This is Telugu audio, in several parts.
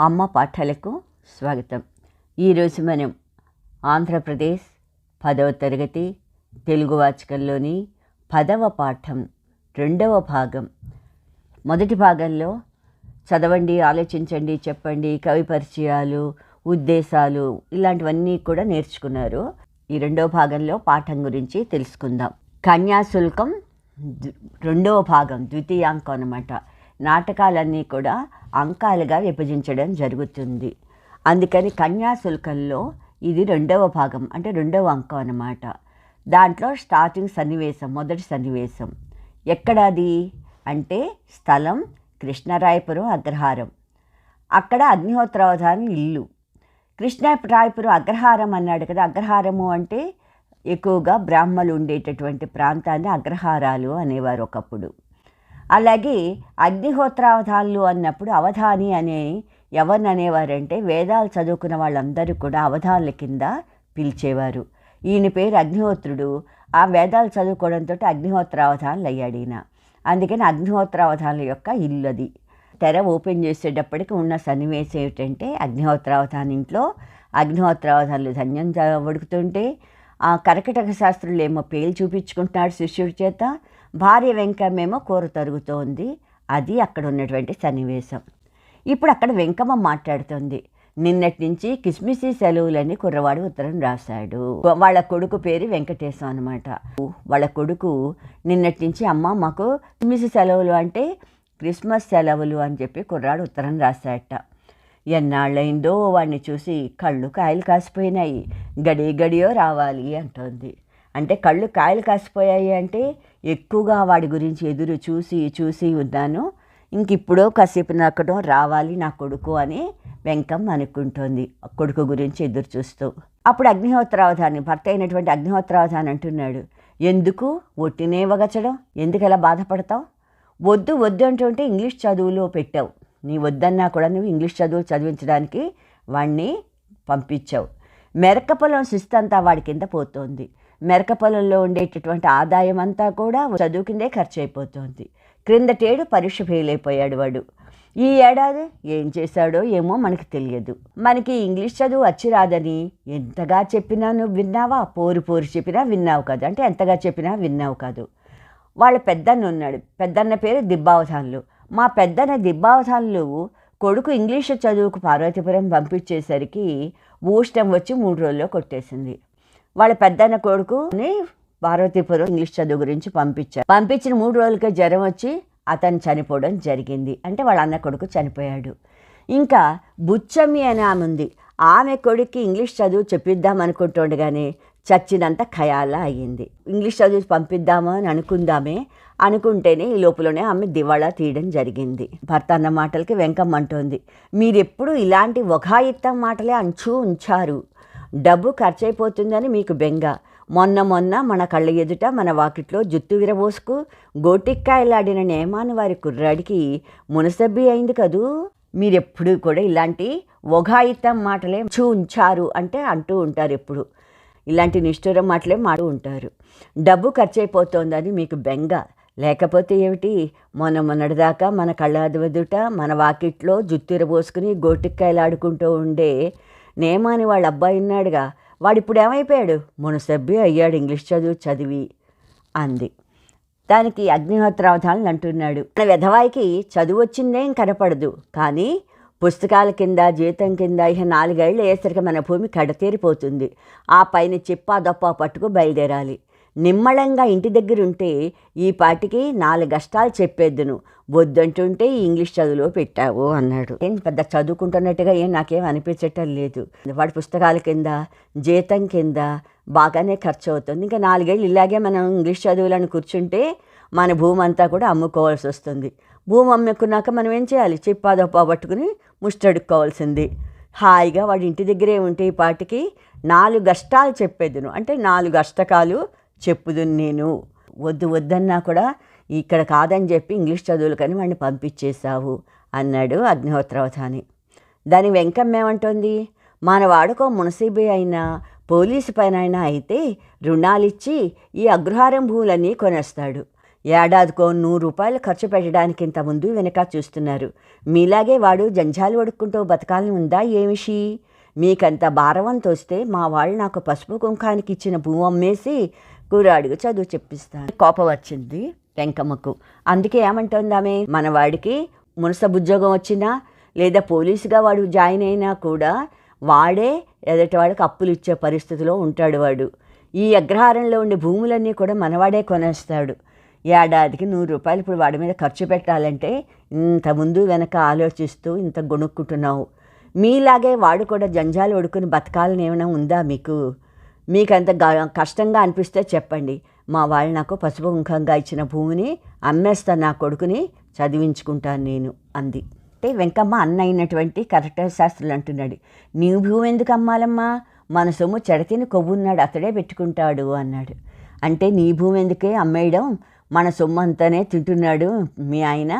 అమ్మ పాఠాలకు స్వాగతం. ఈరోజు మనం ఆంధ్రప్రదేశ్ 10వ తరగతి తెలుగు వాచకంలోని 10వ పాఠం 2వ భాగం. మొదటి భాగంలో చదవండి, ఆలోచించండి, చెప్పండి, కవి పరిచయాలు, ఉద్దేశాలు ఇలాంటివన్నీ కూడా నేర్చుకున్నారు. ఈ 2వ భాగంలో పాఠం గురించి తెలుసుకుందాం. కన్యాశుల్కం 2వ భాగం, ద్వితీయాంకం అన్నమాట. నాటకాలన్నీ కూడా అంకాలుగా విభజించడం జరుగుతుంది. అందుకని కన్యాశుల్కంలో ఇది 2వ భాగం, అంటే 2వ అంకం అన్నమాట. దాంట్లో స్టార్టింగ్ సన్నివేశం, మొదటి సన్నివేశం ఎక్కడది అంటే స్థలం కృష్ణరాయపురం అగ్రహారం. అక్కడ అగ్నిహోత్రావధాని ఇల్లు. కృష్ణరాయపురం అగ్రహారం అన్నాడు కదా. అగ్రహారము అంటే ఎక్కువగా బ్రాహ్మలు ఉండేటటువంటి ప్రాంతాన్ని అగ్రహారాలు అనేవారు ఒకప్పుడు. అలాగే అగ్నిహోత్రావధానులు అన్నప్పుడు అవధాని అనే ఎవరిని అనేవారంటే వేదాలు చదువుకున్న వాళ్ళందరూ కూడా అవధానుల కింద పిలిచేవారు. ఈయన పేరు అగ్నిహోత్రుడు. ఆ వేదాలు చదువుకోవడంతో అగ్నిహోత్రావధానులు అయ్యాడు ఈయన. అందుకని అగ్నిహోత్రావధానుల యొక్క ఇల్లు అది. తెర ఓపెన్ చేసేటప్పటికి ఉన్న సన్నివేశం ఏమిటంటే అగ్నిహోత్రావధాని ఇంట్లో అగ్నిహోత్రావధానులు ధన్యం వడుకుతుంటే ఆ కర్కటక శాస్త్రులు ఏమో పేలు చూపించుకుంటున్నాడు శిష్యుడి చేత. భార్య వెంకమ్మేమో కూర తరుగుతోంది. అది అక్కడ ఉన్నటువంటి సన్నివేశం. ఇప్పుడు అక్కడ వెంకమ్మ మాట్లాడుతుంది. నిన్నటి నుంచి కిస్మిసి సెలవులని కుర్రవాడు ఉత్తరం రాశాడు. వాళ్ళ కొడుకు పేరు వెంకటేశం అనమాట. వాళ్ళ కొడుకు నిన్నటి నుంచి అమ్మ మాకు కిస్మిసి సెలవులు అంటే క్రిస్మస్ సెలవులు అని చెప్పి కుర్రాడు ఉత్తరం రాశాడట. ఎన్నాళ్ళైందో వాడిని చూసి కళ్ళు కాయలు కాసిపోయినాయి, గడియో రావాలి అంటోంది. అంటే కళ్ళు కాయలు కాసిపోయాయి అంటే ఎక్కువగా వాడి గురించి ఎదురు చూసి ఉన్నాను, ఇంకిప్పుడో కాసేపు నాకడం రావాలి నా కొడుకు అని వెంకమ్మ అనుకుంటోంది, కొడుకు గురించి ఎదురు చూస్తూ. అప్పుడు అగ్నిహోత్రావధాని భర్త అయినటువంటి అగ్నిహోత్రావధాని అంటున్నాడు, ఎందుకు ఒట్టినే వగచడం, ఎందుకు ఎలా బాధపడతావు? వద్దు అంటుంటే ఇంగ్లీష్ చదువులో పెట్టావు. నీ వద్దన్నా కూడా నువ్వు ఇంగ్లీష్ చదువులు చదివించడానికి వాడిని పంపించావు. మెరక పొలం శిస్తంతా వాడి కింద పోతోంది. మెరక పొలంలో ఉండేటటువంటి ఆదాయం అంతా కూడా చదువు కిందే ఖర్చు అయిపోతుంది. క్రిందటేడు పరీక్ష ఫెయిల్ అయిపోయాడు వాడు. ఈ ఏడాది ఏం చేశాడో ఏమో మనకి తెలియదు. మనకి ఇంగ్లీష్ చదువు వచ్చి రాదని ఎంతగా చెప్పినా నువ్వు విన్నావా? పోరు చెప్పినా విన్నావు కాదు, అంటే ఎంతగా చెప్పినా విన్నావు కాదు. వాళ్ళ పెద్దన్న ఉన్నాడు, పెద్దన్న పేరు దిబ్బావధానులు. మా పెద్దన్న దిబ్బావధానులు కొడుకు ఇంగ్లీషు చదువుకు పార్వతీపురం పంపించేసరికి ఊష్టం వచ్చి 3 రోజుల్లో కొట్టేసింది. వాళ్ళ పెద్దన్న కొడుకుని పార్వతీపురం ఇంగ్లీష్ చదువు గురించి పంపించిన 3 రోజులకే జ్వరం వచ్చి అతను చనిపోవడం జరిగింది. అంటే వాళ్ళ అన్న కొడుకు చనిపోయాడు. ఇంకా బుచ్చమ్మి అని ఆమె ఉంది. ఆమె కొడుక్కి ఇంగ్లీష్ చదువు చెప్పిద్దాం అనుకుంటుండగానే చచ్చినంత ఖయాలా అయ్యింది. ఇంగ్లీష్ చదువు పంపిద్దామా అని అనుకుంటేనే ఈ లోపలనే ఆమె దివాళా తీయడం జరిగింది. భర్త అన్న మాటలకి వెంకమ్మ అంటోంది, మీరెప్పుడు ఇలాంటి ఒఘాయిత్తం మాటలే ఉంచారు. డబ్బు ఖర్చు అయిపోతుందని మీకు బెంగ. మొన్న మన కళ్ళ ఎదుట మన వాకిట్లో జుత్తు విరబోసుకు గోటిక్కాయలాడిన నేమాని వారి కుర్రాడికి మునసబ్బి అయింది కదూ. మీరెప్పుడు కూడా ఇలాంటి ఒఘాయిత్తం మాటలే ఉంచారు అంటే అంటూ ఉంటారు. ఎప్పుడు ఇలాంటి నిష్ఠురం మాటలే మాటూ ఉంటారు. డబ్బు ఖర్చు అయిపోతుందని మీకు బెంగ, లేకపోతే ఏమిటి? మొన్నటిదాకా మన కళ్ళ ఎదుట మన వాకిట్లో జుత్తు విరబోసుకుని గోటిక్కాయలు ఆడుకుంటూ ఉండే నేమాని వాళ్ళ అబ్బాయి ఉన్నాడుగా, వాడిప్పుడు ఏమైపోయాడు? మునసబ్బి అయ్యాడు ఇంగ్లీష్ చదువు చదివి అంది. దానికి అగ్నిహోత్రావధానులు అంటున్నాడు, మన వెధవాయికి చదువు వచ్చిందేం కనపడదు, కానీ పుస్తకాల కింద జీతం కింద ఇక 4 ఏళ్ళు అయ్యేసరికి మన భూమి కడతేరిపోతుంది. ఆ పైన చెప్పా దప్పా పట్టుకు బయలుదేరాలి. నిమ్మళంగా ఇంటి దగ్గర ఉంటే ఈ పాటికి 4 కష్టాలు చెప్పేద్దును, వద్దంటుంటే ఈ ఇంగ్లీష్ చదువులో పెట్టావు అన్నాడు. ఏం పెద్ద చదువుకుంటున్నట్టుగా నాకేం అనిపించటం లేదు. వాడి పుస్తకాల కింద జీతం కింద బాగానే ఖర్చు అవుతుంది. ఇంకా 4 ఏళ్ళు ఇలాగే మనం ఇంగ్లీష్ చదువులను కూర్చుంటే మన భూమి అంతా కూడా అమ్ముకోవాల్సి వస్తుంది. భూమి అమ్ముకున్నాక మనం ఏం చేయాలి? చిప్పాదప్పా పట్టుకుని ముష్టడుక్కోవాల్సింది. హాయిగా వాడి ఇంటి దగ్గరే ఉంటే ఈ పాటికి 4 కష్టాలు చెప్పేదును, అంటే 4 అష్టకాలు చెప్పుదును నేను. వద్దన్నా కూడా ఇక్కడ కాదని చెప్పి ఇంగ్లీష్ చదువులు కానీ వాడిని పంపించేశావు అన్నాడు అగ్నిహోత్రావధాని. దాని వెంకమ్మ ఏమంటుంది, మన వాడుకో మునసీబీ అయినా పోలీసు పైన అయితే రుణాలిచ్చి ఈ అగ్రహారం భూములన్నీ కొనేస్తాడు. ఏడాదికో 100 రూపాయలు ఖర్చు పెట్టడానికి ఇంత ముందు వెనక చూస్తున్నారు. మీలాగే వాడు జంజాలు వడుక్కుంటూ బతకాలని ఉందా ఏమిషి? మీకంత భారవం తోస్తే మా వాళ్ళు నాకు పసుపు కుంకానికి ఇచ్చిన భూమి అమ్మేసి కుర్రాడికి చదువు చెప్పిస్తాను. కోపం వచ్చింది వెంకమ్మకు. అందుకే ఏమంటుంది ఆమె, మన వాడికి మున్సబ్ ఉద్యోగం వచ్చినా లేదా పోలీసుగా వాడు జాయిన్ అయినా కూడా వాడే ఎదుటి వాడికి అప్పులు ఇచ్చే పరిస్థితిలో ఉంటాడు. వాడు ఈ అగ్రహారంలో ఉండే భూములన్నీ కూడా మనవాడే కొనేస్తాడు. ఏడాదికి 100 రూపాయలు ఇప్పుడు వాడి మీద ఖర్చు పెట్టాలంటే ఇంత ముందు వెనక ఆలోచిస్తూ ఇంత గొణుక్కుంటున్నావు. మీలాగే వాడు కూడా జంజాలు వడుకుని బతకాలని ఏమైనా ఉందా మీకు? మీకంత కష్టంగా అనిపిస్తే చెప్పండి, మా వాళ్ళు నాకు పసుపు కుంకంగా ఇచ్చిన భూమిని అమ్మేస్తాను, నా కొడుకుని చదివించుకుంటాను నేను అంది. అంటే వెంకమ్మ అన్న అయినటువంటి కరెక్టర్ శాస్త్రులు అంటున్నాడు, నీ భూమి ఎందుకు అమ్మాలమ్మా? మన సొమ్ము చెడతిని కొవ్వున్నాడు, అతడే పెట్టుకుంటాడు అన్నాడు. అంటే నీ భూమి ఎందుకే అమ్మేయడం? మన సొమ్ము అంతానే తింటున్నాడు మీ ఆయన,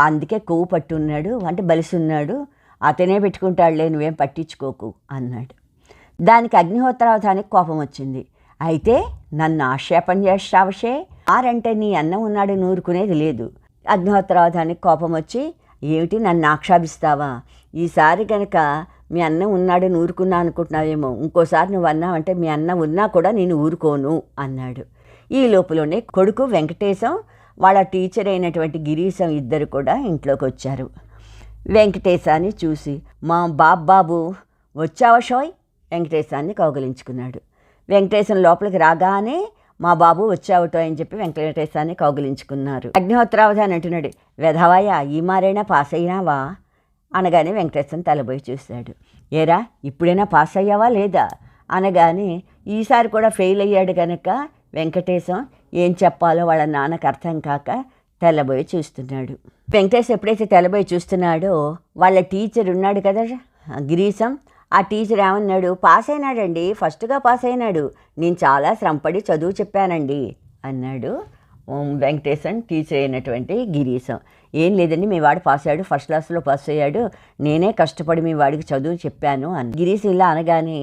అందుకే కొవ్వు పట్టున్నాడు, అంటే బలిసున్నాడు, అతనే పెట్టుకుంటాడులే, నువ్వేం పట్టించుకోకు అన్నాడు. దానికి అగ్నిహోత్రావధానికి కోపం వచ్చింది. అయితే నన్ను ఆక్షేపణ చేస్తావషే, ఆరంటే నీ అన్నం ఉన్నాడు నూరుకునేది లేదు. అగ్నిహోత్రావధానికి కోపం వచ్చి, ఏమిటి నన్ను ఆక్షేపిస్తావా? ఈసారి కనుక మీ అన్న ఉన్నాడు నూరుకున్నా అనుకుంటున్నావేమో, ఇంకోసారి నువ్వు అన్నావంటే మీ అన్న ఉన్నా కూడా నేను ఊరుకోను అన్నాడు. ఈ లోపలనే కొడుకు వెంకటేశం వాళ్ళ టీచర్ అయినటువంటి గిరీశం ఇద్దరు కూడా ఇంట్లోకి వచ్చారు. వెంకటేశాన్ని చూసి, మా బాబు వచ్చావా షోయ్? వెంకటేశాన్ని కౌగిలించుకున్నాడు. వెంకటేశం లోపలికి రాగానే మా బాబు వచ్చావుటో అని చెప్పి వెంకటేశాన్ని కౌగిలించుకున్నారు. అగ్నిహోత్రావధాని అంటున్నాడు, వెధవాయా ఈ మారైనా పాస్ అయినావా అనగానే వెంకటేశం తలబోయి చూశాడు. ఏరా ఇప్పుడైనా పాస్ అయ్యావా లేదా అనగానే ఈసారి కూడా ఫెయిల్ అయ్యాడు కనుక వెంకటేశం ఏం చెప్పాలో వాళ్ళ నాన్నకు అర్థం కాక తెల్లబోయి చూస్తున్నాడు. వెంకటేశం ఎప్పుడైతే తెల్లబోయి చూస్తున్నాడో వాళ్ళ టీచర్ ఉన్నాడు కదా గిరీశం, ఆ టీచర్ ఏమన్నాడు, పాస్ అయినాడండి, ఫస్ట్గా పాస్ అయినాడు, నేను చాలా శ్రమపడి చదువు చెప్పానండి అన్నాడు వెంకటేశం టీచర్ అయినటువంటి గిరీశం. ఏం లేదండి, మీ వాడు పాస్ అయ్యాడు, ఫస్ట్ క్లాస్లో పాస్ అయ్యాడు, నేనే కష్టపడి మీ వాడికి చదువు చెప్పాను అని. గిరీశం ఇలా అనగానే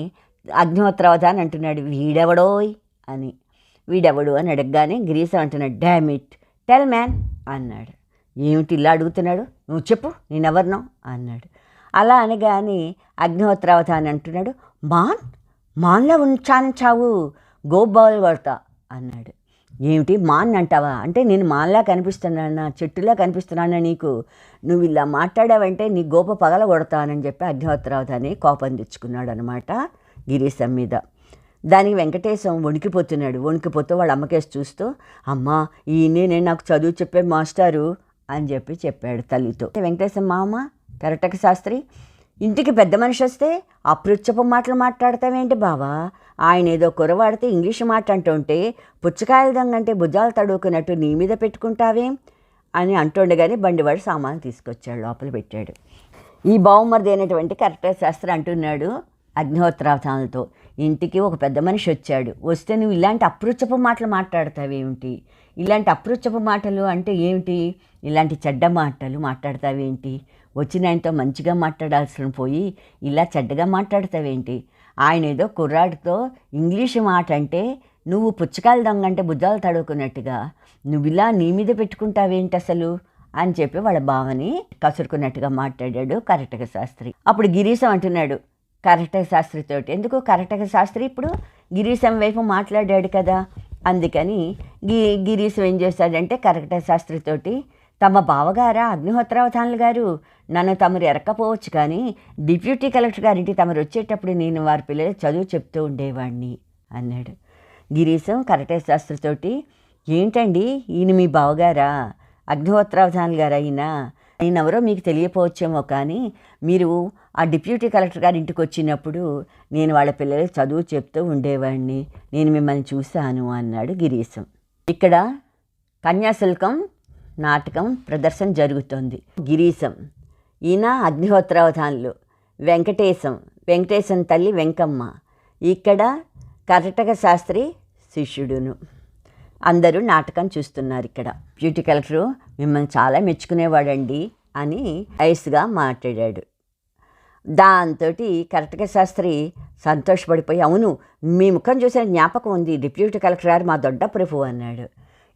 అగ్నిహోత్రావధాని అంటున్నాడు, వీడెవడోయ్ అని. వీడెవడు అని అడగగానే గిరీశం అంటున్నాడు, డామ్ ఇట్ టెల్ మ్యాన్ అన్నాడు. ఏమిటి ఇలా అడుగుతున్నాడు, నువ్వు చెప్పు నేనెవరినో అన్నాడు. అలా అనగానే అగ్నిహోత్రావధాని అంటున్నాడు, మాన్లో ఉంచాను చావు, గోబాల్ కొడతా అన్నాడు. ఏమిటి మాన్ అంటావా? అంటే నేను మాన్లా కనిపిస్తున్నానా, చెట్టులా కనిపిస్తున్నానా నీకు? నువ్వు ఇలా మాట్లాడావంటే నీ గోప పగల కొడతానని చెప్పి అగ్నిహోత్రావధాని కోపం తెచ్చుకున్నాడు అనమాట గిరీశం మీద. దానికి వెంకటేశం వణికిపోతూ వాళ్ళ అమ్మకేసి చూస్తూ, అమ్మా ఈయనే నేను నాకు చదువు చెప్పే మాస్టారు అని చెప్పాడు తల్లితో. వెంకటేశం మామ కరటక శాస్త్రి, ఇంటికి పెద్ద మనిషి వస్తే అపృచ్చపు మాటలు మాట్లాడతావేంటి బావా? ఆయన ఏదో కురవాడితే ఇంగ్లీషు మాట అంటుంటే పుచ్చకాయల దొంగంటే భుజాలు తడుకున్నట్టు నీ మీద పెట్టుకుంటావేం అని అంటుండగానే బండివాడు సామాన్లు తీసుకొచ్చాడు, లోపల పెట్టాడు. ఈ బావమరిది అయినటువంటి కరటక శాస్త్రి అంటున్నాడు అగ్నిహోత్రావధానులతో, ఇంటికి ఒక పెద్ద మనిషి వచ్చాడు, వస్తే నువ్వు ఇలాంటి అపృచ్చపు మాటలు మాట్లాడతావేమిటి? ఇలాంటి అపృచ్చపు మాటలు అంటే ఏమిటి? ఇలాంటి చెడ్డ మాటలు మాట్లాడతావేంటి? వచ్చిన ఆయనతో మంచిగా మాట్లాడాల్సిన పోయి ఇలా చెడ్డగా మాట్లాడతావేంటి? ఆయన ఏదో కుర్రాడితో ఇంగ్లీషు మాట అంటే నువ్వు పుచ్చకాయలు దొంగంటే భుజాలు తడుకున్నట్టుగా నువ్వు ఇలా నీ మీద పెట్టుకుంటావేంటి అసలు అని చెప్పి వాళ్ళ బావని కసురుకున్నట్టుగా మాట్లాడాడు కరటక శాస్త్రి. అప్పుడు గిరీశం అంటున్నాడు కరటక శాస్త్రితోటి, ఎందుకు కరటక శాస్త్రి ఇప్పుడు గిరీశం వైపు మాట్లాడాడు కదా, అందుకని గిరీశం ఏం చేశాడంటే కరటక శాస్త్రితోటి, తమ బావగారా అగ్నిహోత్రావధానులు గారు, నన్ను తమరు ఎరక్కపోవచ్చు కానీ డిప్యూటీ కలెక్టర్ గారింటి తమరు వచ్చేటప్పుడు నేను వారి పిల్లలు చదువు చెప్తూ ఉండేవాడిని అన్నాడు. గిరీశం కరటక శాస్త్రితోటి, ఏంటండి ఈయన మీ బావగారా, అగ్నిహోత్రావధానులు గారు ఆయనెవరో మీకు తెలియపోవచ్చేమో కానీ మీరు ఆ డిప్యూటీ కలెక్టర్ గారి ఇంటికి వచ్చినప్పుడు నేను వాళ్ళ పిల్లలకు చదువు చెప్తూ ఉండేవాడిని, నేను మిమ్మల్ని చూశాను అన్నాడు గిరీశం. ఇక్కడ కన్యాశుల్కం నాటకం ప్రదర్శన జరుగుతోంది. గిరీశం ఈయన అగ్నిహోత్రావధానులు, వెంకటేశం తల్లి వెంకమ్మ, ఇక్కడ కరటక శాస్త్రి శిష్యుడును, అందరూ నాటకం చూస్తున్నారు. ఇక్కడ బ్యూటీ కలెక్టరు మిమ్మల్ని చాలా మెచ్చుకునేవాడండి అని ఐస్గా మాట్లాడాడు. దాంతో కరటక శాస్త్రి సంతోషపడిపోయి, అవును మీ ముఖం చూసిన జ్ఞాపకం ఉంది, డిప్యూటీ కలెక్టర్ గారు మా దొడ్డ ప్రభు అన్నాడు.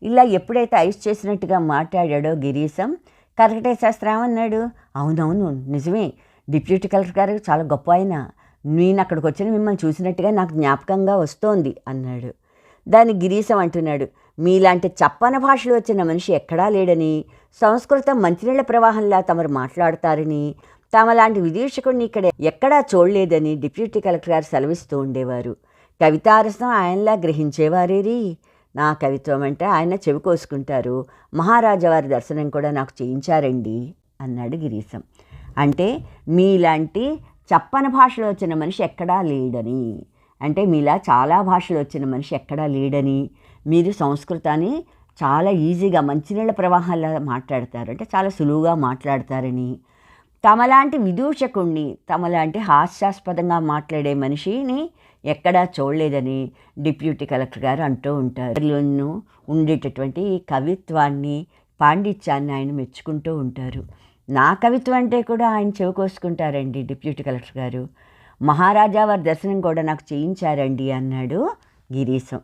ఇలా ఎప్పుడైతే ఐస్ చేసినట్టుగా మాట్లాడాడో గిరీశం, కర్కటే శాస్త్రి ఏమన్నాడు, అవునవును నిజమే, డిప్యూటీ కలెక్టర్ గారు చాలా గొప్ప ఆయన, నేను అక్కడికి వచ్చిన మిమ్మల్ని చూసినట్టుగా నాకు జ్ఞాపకంగా వస్తోంది అన్నాడు. దానికి గిరీశం అంటున్నాడు, మీలాంటి చప్పన భాషలో వచ్చిన మనిషి ఎక్కడా లేడని, సంస్కృతం మంచినీళ్ల ప్రవాహంలా తమరు మాట్లాడతారని, తమలాంటి విదూషకుడిని ఇక్కడ ఎక్కడా చూడలేదని డిప్యూటీ కలెక్టర్ గారు సెలవిస్తూ ఉండేవారు. కవితారసం ఆయనలా గ్రహించేవారేరి, నా కవిత్వం అంటే ఆయన చెవి కోసుకుంటారు, మహారాజా వారి దర్శనం కూడా నాకు చేయించారండి అన్నాడు గిరీశం. అంటే మీలాంటి చప్పన భాషలో వచ్చిన మనిషి ఎక్కడా లేడని, అంటే మీలా చాలా భాషలు వచ్చిన మనిషి ఎక్కడా లేడని, మీరు సంస్కృతాన్ని చాలా ఈజీగా మంచినీళ్ళ ప్రవాహాల్లో మాట్లాడతారు, అంటే చాలా సులువుగా మాట్లాడతారని, తమలాంటి విదూషకుణ్ణి, తమలాంటి హాస్యాస్పదంగా మాట్లాడే మనిషిని ఎక్కడా చూడలేదని డిప్యూటీ కలెక్టర్ గారు అంటూ ఉంటారు. ఉండేటటువంటి కవిత్వాన్ని, పాండిత్యాన్ని ఆయన మెచ్చుకుంటూ ఉంటారు. నా కవిత్వం అంటే కూడా ఆయన చెవి కోసుకుంటారండి డిప్యూటీ కలెక్టర్ గారు, మహారాజా వారి దర్శనం కూడా నాకు చేయించారండి అన్నాడు గిరీశం.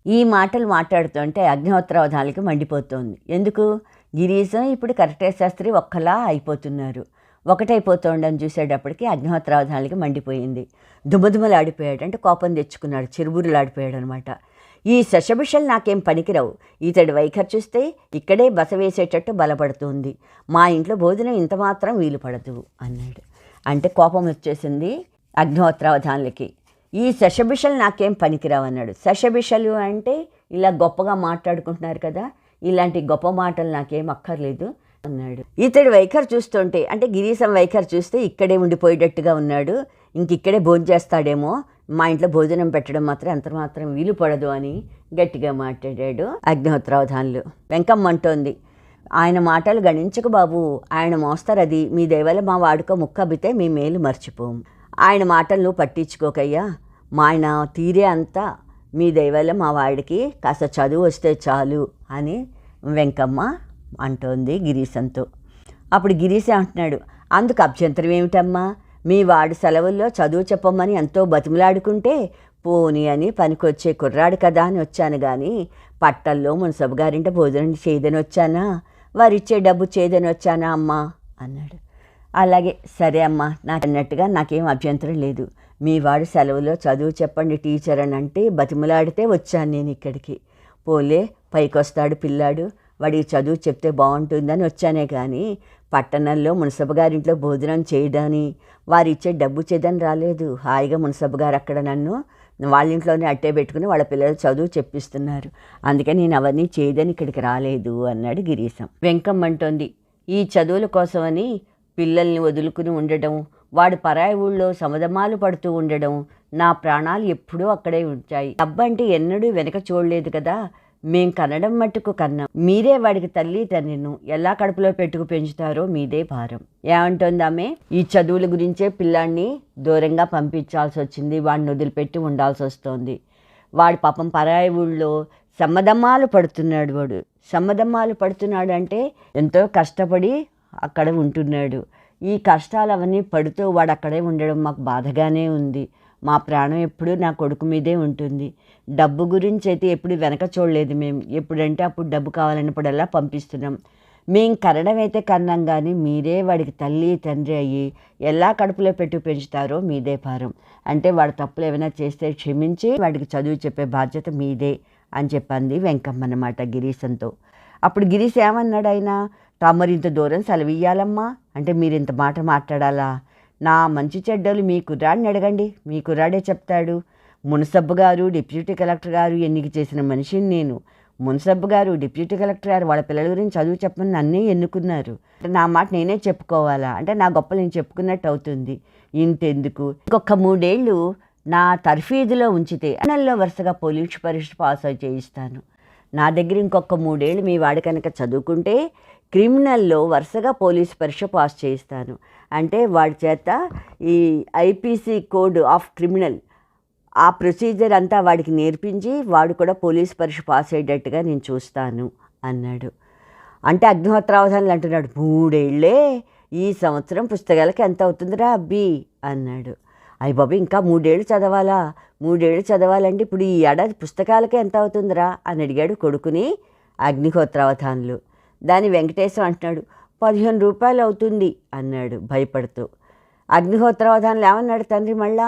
ఈ మాటలు మాట్లాడుతుంటే అగ్నిహోత్రావధానికి మండిపోతోంది. ఎందుకు? గిరీశం ఇప్పుడు కర్కటే శాస్త్రి ఒక్కలా అయిపోతున్నారు. ఒకటైపోతుండని చూసేటప్పటికి అగ్నిహోత్రావధానికి మండిపోయింది. దుమదుమలాడిపోయాడు, అంటే కోపం తెచ్చుకున్నాడు, చిరుబురులాడిపోయాడు అనమాట. ఈ శశభిషలు నాకేం పనికిరావు, ఇతడి వైఖరి చూస్తే ఇక్కడే బస వేసేటట్టు బలపడుతుంది, మా ఇంట్లో భోజనం ఇంత మాత్రం వీలు పడదు అన్నాడు. అంటే కోపం వచ్చేసింది అగ్నిహోత్రావధానులకి. ఈ శశభిషలు నాకేం పనికిరావు అన్నాడు. శశభిషలు అంటే ఇలా గొప్పగా మాట్లాడుకుంటున్నారు కదా, ఇలాంటి గొప్ప మాటలు నాకేం అక్కర్లేదు అన్నాడు. ఇతడి వైఖరి చూస్తుంటే, అంటే గిరీశం వైఖరి చూస్తే ఇక్కడే ఉండిపోయేటట్టుగా ఉన్నాడు, ఇక్కడే భోజనం చేస్తాడేమో, మా ఇంట్లో భోజనం పెట్టడం మాత్రం ఎంత మాత్రం వీలు పడదు అని గట్టిగా మాట్లాడాడు అగ్నిహోత్రావధానులు. వెంకమ్మ అంటోంది, ఆయన మాటలు గణించకు బాబు, ఆయన మోస్తారు అది, మీ దయవల్ల మా వాడుకో ముక్కబితే మీ మేలు మర్చిపోము, ఆయన మాటలు పట్టించుకోకయ్యా, మా ఆయన తీరే అంతా మీ దయవల్ల మా వాడికి కాస్త చదువు వస్తే చాలు అని వెంకమ్మ అంటోంది గిరీశంతో. అప్పుడు గిరీశం అంటున్నాడు, అందుకు అభ్యంతరం ఏమిటమ్మా, మీ వాడి సెలవుల్లో చదువు చెప్పమని ఎంతో బతిమలాడుకుంటే పోనీ అని పనికొచ్చే కుర్రాడు కదా అని వచ్చాను, కానీ పట్టల్లో మున్సబు గారింట భోజనం చేయదని వచ్చానా, వారిచ్చే డబ్బు చేయదని వచ్చానా అమ్మా అన్నాడు. అలాగే సరే అమ్మా, నాకు అన్నట్టుగా నాకేం అభ్యంతరం లేదు, మీ వాడు సెలవులో చదువు చెప్పండి టీచర్ అని అంటే బతిమలాడితే వచ్చాను నేను ఇక్కడికి, పోలే పైకి వస్తాడు పిల్లాడు, వాడికి చదువు చెప్తే బాగుంటుందని వచ్చానే, కానీ పట్టణంలో మున్సబు గారింట్లో భోజనం చేయడాని, వారు ఇచ్చే డబ్బు చేదని రాలేదు. హాయిగా మున్సబు గారు అక్కడ నన్ను వాళ్ళ ఇంట్లోనే అట్టే పెట్టుకుని వాళ్ళ పిల్లలు చదువు చెప్పిస్తున్నారు, అందుకని నేను అవన్నీ చేయదని ఇక్కడికి రాలేదు అన్నాడు గిరీశం. వెంకమ్మ అంటోంది, ఈ చదువుల కోసమని పిల్లల్ని వదులుకుని ఉండడం, వాడు పరాయి ఊళ్ళో సమధమాలు పడుతూ ఉండడం, నా ప్రాణాలు ఎప్పుడూ అక్కడే ఉంటాయి. డబ్బంటే ఎన్నడూ వెనక చూడలేదు కదా, మేం కనడం మట్టుకు కన్నాం, మీరే వాడికి తల్లి తండ్రిను ఎలా కడుపులో పెట్టుకు పెంచుతారో మీదే భారం. ఏమంటోంది ఆమె, ఈ చదువుల గురించే పిల్లాన్ని దూరంగా పంపించాల్సి వచ్చింది, వాడిని వదిలిపెట్టి ఉండాల్సి వస్తోంది. వాడు పాపం పరాయి ఊళ్ళో సమ్మదమ్మాలు పడుతున్నాడు, వాడు సమ్మదమ్మాలు పడుతున్నాడు అంటే ఎంతో కష్టపడి అక్కడ ఉంటున్నాడు. ఈ కష్టాలు అవన్నీ పడుతూ వాడు అక్కడే ఉండడం మాకు బాధగానే ఉంది, మా ప్రాణం ఎప్పుడూ నా కొడుకు మీదే ఉంటుంది. డబ్బు గురించి అయితే ఎప్పుడు వెనక చూడలేదు, మేము ఎప్పుడంటే అప్పుడు డబ్బు కావాలన్నప్పుడల్లా పంపిస్తున్నాం. మేము కనడం అయితే కన్నాం, కానీ మీరే వాడికి తల్లి తండ్రి అయ్యి ఎలా కడుపులో పెట్టి పెంచుతారో మీదే భారం. అంటే వాడు తప్పులు ఏమైనా చేస్తే క్షమించి వాడికి చదువు చెప్పే బాధ్యత మీదే అని చెప్పింది వెంకమ్మ అన్నమాట గిరీశంతో. అప్పుడు గిరీశ్ ఏమన్నాడు, ఆయన తమరింత దూరం సెలవియ్యాలమ్మా, అంటే మీరు ఇంత మాట మాట్లాడాలా, నా మంచి చెడ్డలు మీ కుర్రాడిని అడగండి, మీ కుర్రాడే చెప్తాడు. మున్సబ్ గారు డిప్యూటీ కలెక్టర్ గారు ఎన్నిక చేసిన మనిషిని నేను, మున్సబ్ గారు డిప్యూటీ కలెక్టర్ గారు వాళ్ళ పిల్లల గురించి చదువు చెప్పమని నన్నే ఎన్నుకున్నారు, నా మాట నేనే చెప్పుకోవాలా, అంటే నా గొప్పలు నేను చెప్పుకున్నట్టు అవుతుంది, ఇంతెందుకు ఇంకొక 3 ఏళ్ళు నా తర్ఫీదులో ఉంచితే నెలలో వరుసగా పోలీసు పరీక్ష పాస్ అయి చేయిస్తాను. నా దగ్గర ఇంకొక 3 ఏళ్ళు మీ వాడి కనుక చదువుకుంటే క్రిమినల్లో వరుసగా పోలీసు పరీక్ష పాస్ చేయిస్తాను, అంటే వాడి చేత ఈ ఐపీసీ కోడ్ ఆఫ్ క్రిమినల్ ఆ ప్రొసీజర్ అంతా వాడికి నేర్పించి వాడు కూడా పోలీసు పరీక్ష పాస్ అయ్యేటట్టుగా నేను చూస్తాను అన్నాడు. అంటే అగ్నిహోత్రావధానులు అంటున్నాడు, 3 ఏళ్ళే, ఈ సంవత్సరం పుస్తకాలకి ఎంత అవుతుందిరా అబ్బి అన్నాడు. అయ్య బాబు ఇంకా 3 ఏళ్ళు చదవాలా, 3 ఏళ్ళు చదవాలంటే ఇప్పుడు ఈ ఏడాది పుస్తకాలకే ఎంత అవుతుందిరా అని అడిగాడు కొడుకుని అగ్నిహోత్రావధానులు. దాని వెంకటేశం అంటున్నాడు, 15 రూపాయలు అవుతుంది అన్నాడు భయపడుతూ. అగ్నిహోత్రావధానులు ఏమన్నాడు తండ్రి మళ్ళా,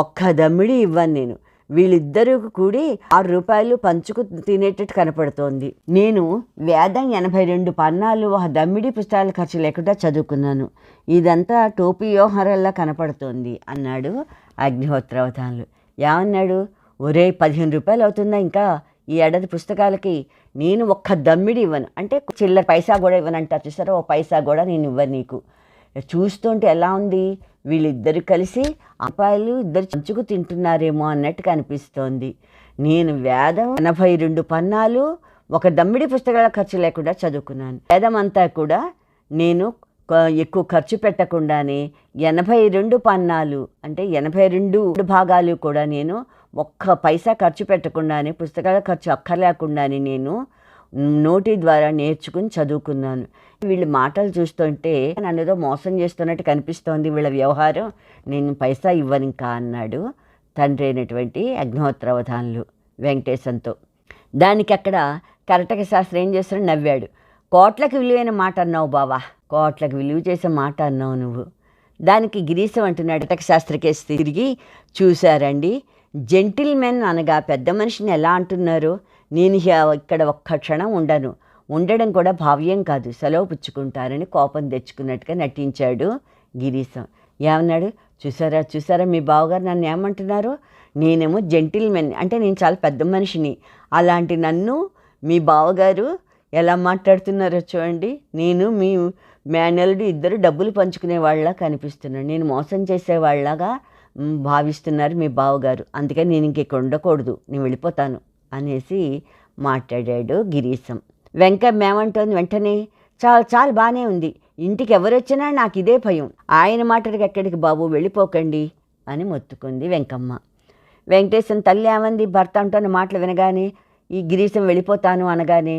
ఒక్క దమ్మిడి ఇవ్వను నేను, వీళ్ళిద్దరూ కూడి 6 రూపాయలు పంచుకు తినేటట్టు కనపడుతోంది. నేను వేదం 82 పన్నాలు ఒక దమ్మిడి పుస్తకాల ఖర్చు లేకుండా చదువుకున్నాను, ఇదంతా టోపీ వ్యవహారాల్లా కనపడుతోంది అన్నాడు అగ్నిహోత్రావధానులు. ఏమన్నాడు, ఒరే 15 రూపాయలు అవుతుందా ఇంకా ఈ ఏడాది పుస్తకాలకి, నేను ఒక్క దమ్మిడి ఇవ్వను, అంటే చిల్లర పైసా కూడా ఇవ్వనంటారు చూసారా, ఓ పైసా కూడా నేను ఇవ్వను నీకు. చూస్తుంటే ఎలా ఉంది, వీళ్ళిద్దరు కలిసి అపాయాలు ఇద్దరు పంచుకు తింటున్నారేమో అన్నట్టు కనిపిస్తోంది. నేను వేదం 82 పన్నాలు ఒక దమ్మిడి పుస్తకాల ఖర్చు లేకుండా చదువుకున్నాను. వేదం అంతా కూడా నేను ఎక్కువ ఖర్చు పెట్టకుండానే 82 పన్నాలు అంటే 82 భాగాలు కూడా నేను ఒక్క పైసా ఖర్చు పెట్టకుండానే, పుస్తకాల ఖర్చు అక్కర్లేకుండానే నేను నోటి ద్వారా నేర్చుకుని చదువుకున్నాను. వీళ్ళ మాటలు చూస్తుంటే నన్ను ఏదో మోసం చేస్తున్నట్టు కనిపిస్తోంది వీళ్ళ వ్యవహారం, నేను పైసా ఇవ్వను ఇంకా అన్నాడు తండ్రి అయినటువంటి అగ్నిహోత్రావధానులు వెంకటేశంతో. దానికి అక్కడ కరటక శాస్త్రి ఏం చేస్తాడు, నవ్వాడు. కోట్లకు విలువైన మాట అన్నావు బావా, కోట్లకు విలువ చేసే మాట అన్నావు నువ్వు. దానికి గిరీశం అంటున్నాడు కరటక శాస్త్రికేసి తిరిగి, చూశారండి జెంటిల్మెన్ అనగా పెద్ద మనిషిని ఎలా అంటున్నారో, నేను ఇక్కడ ఒక్క క్షణం ఉండడం కూడా భావ్యం కాదు, సెలవు పుచ్చుకుంటారని కోపం తెచ్చుకున్నట్టుగా నటించాడు గిరీశం. ఏమన్నాడు, చూసారా మీ బావగారు నన్ను ఏమంటున్నారు, నేనేమో జెంటిల్మెన్ అంటే నేను చాలా పెద్ద మనిషిని, అలాంటి నన్ను మీ బావగారు ఎలా మాట్లాడుతున్నారో చూడండి, నేను మీ మేనల్లుడు ఇద్దరు డబ్బులు పంచుకునే వాళ్ళ కనిపిస్తున్నాను, నేను మోసం చేసేవాళ్ళగా భావిస్తున్నారు మీ బావగారు, అందుకని నేను ఇంకెక్కడ ఉండకూడదు, నేను వెళ్ళిపోతాను అనేసి మాట్లాడాడు గిరీశం. వెంకమ్మ ఏమంటోంది వెంటనే, చాలా బాగానే ఉంది, ఇంటికి ఎవరొచ్చినా నాకు ఇదే భయం, ఆయన మాటలకు ఎక్కడికి బాబు, వెళ్ళిపోకండి అని మొత్తుకుంది వెంకమ్మ. వెంకటేశం తల్లి ఏమంది, భర్త అంటున్న మాటలు వినగానే, ఈ గిరీశం వెళ్ళిపోతాను అనగానే,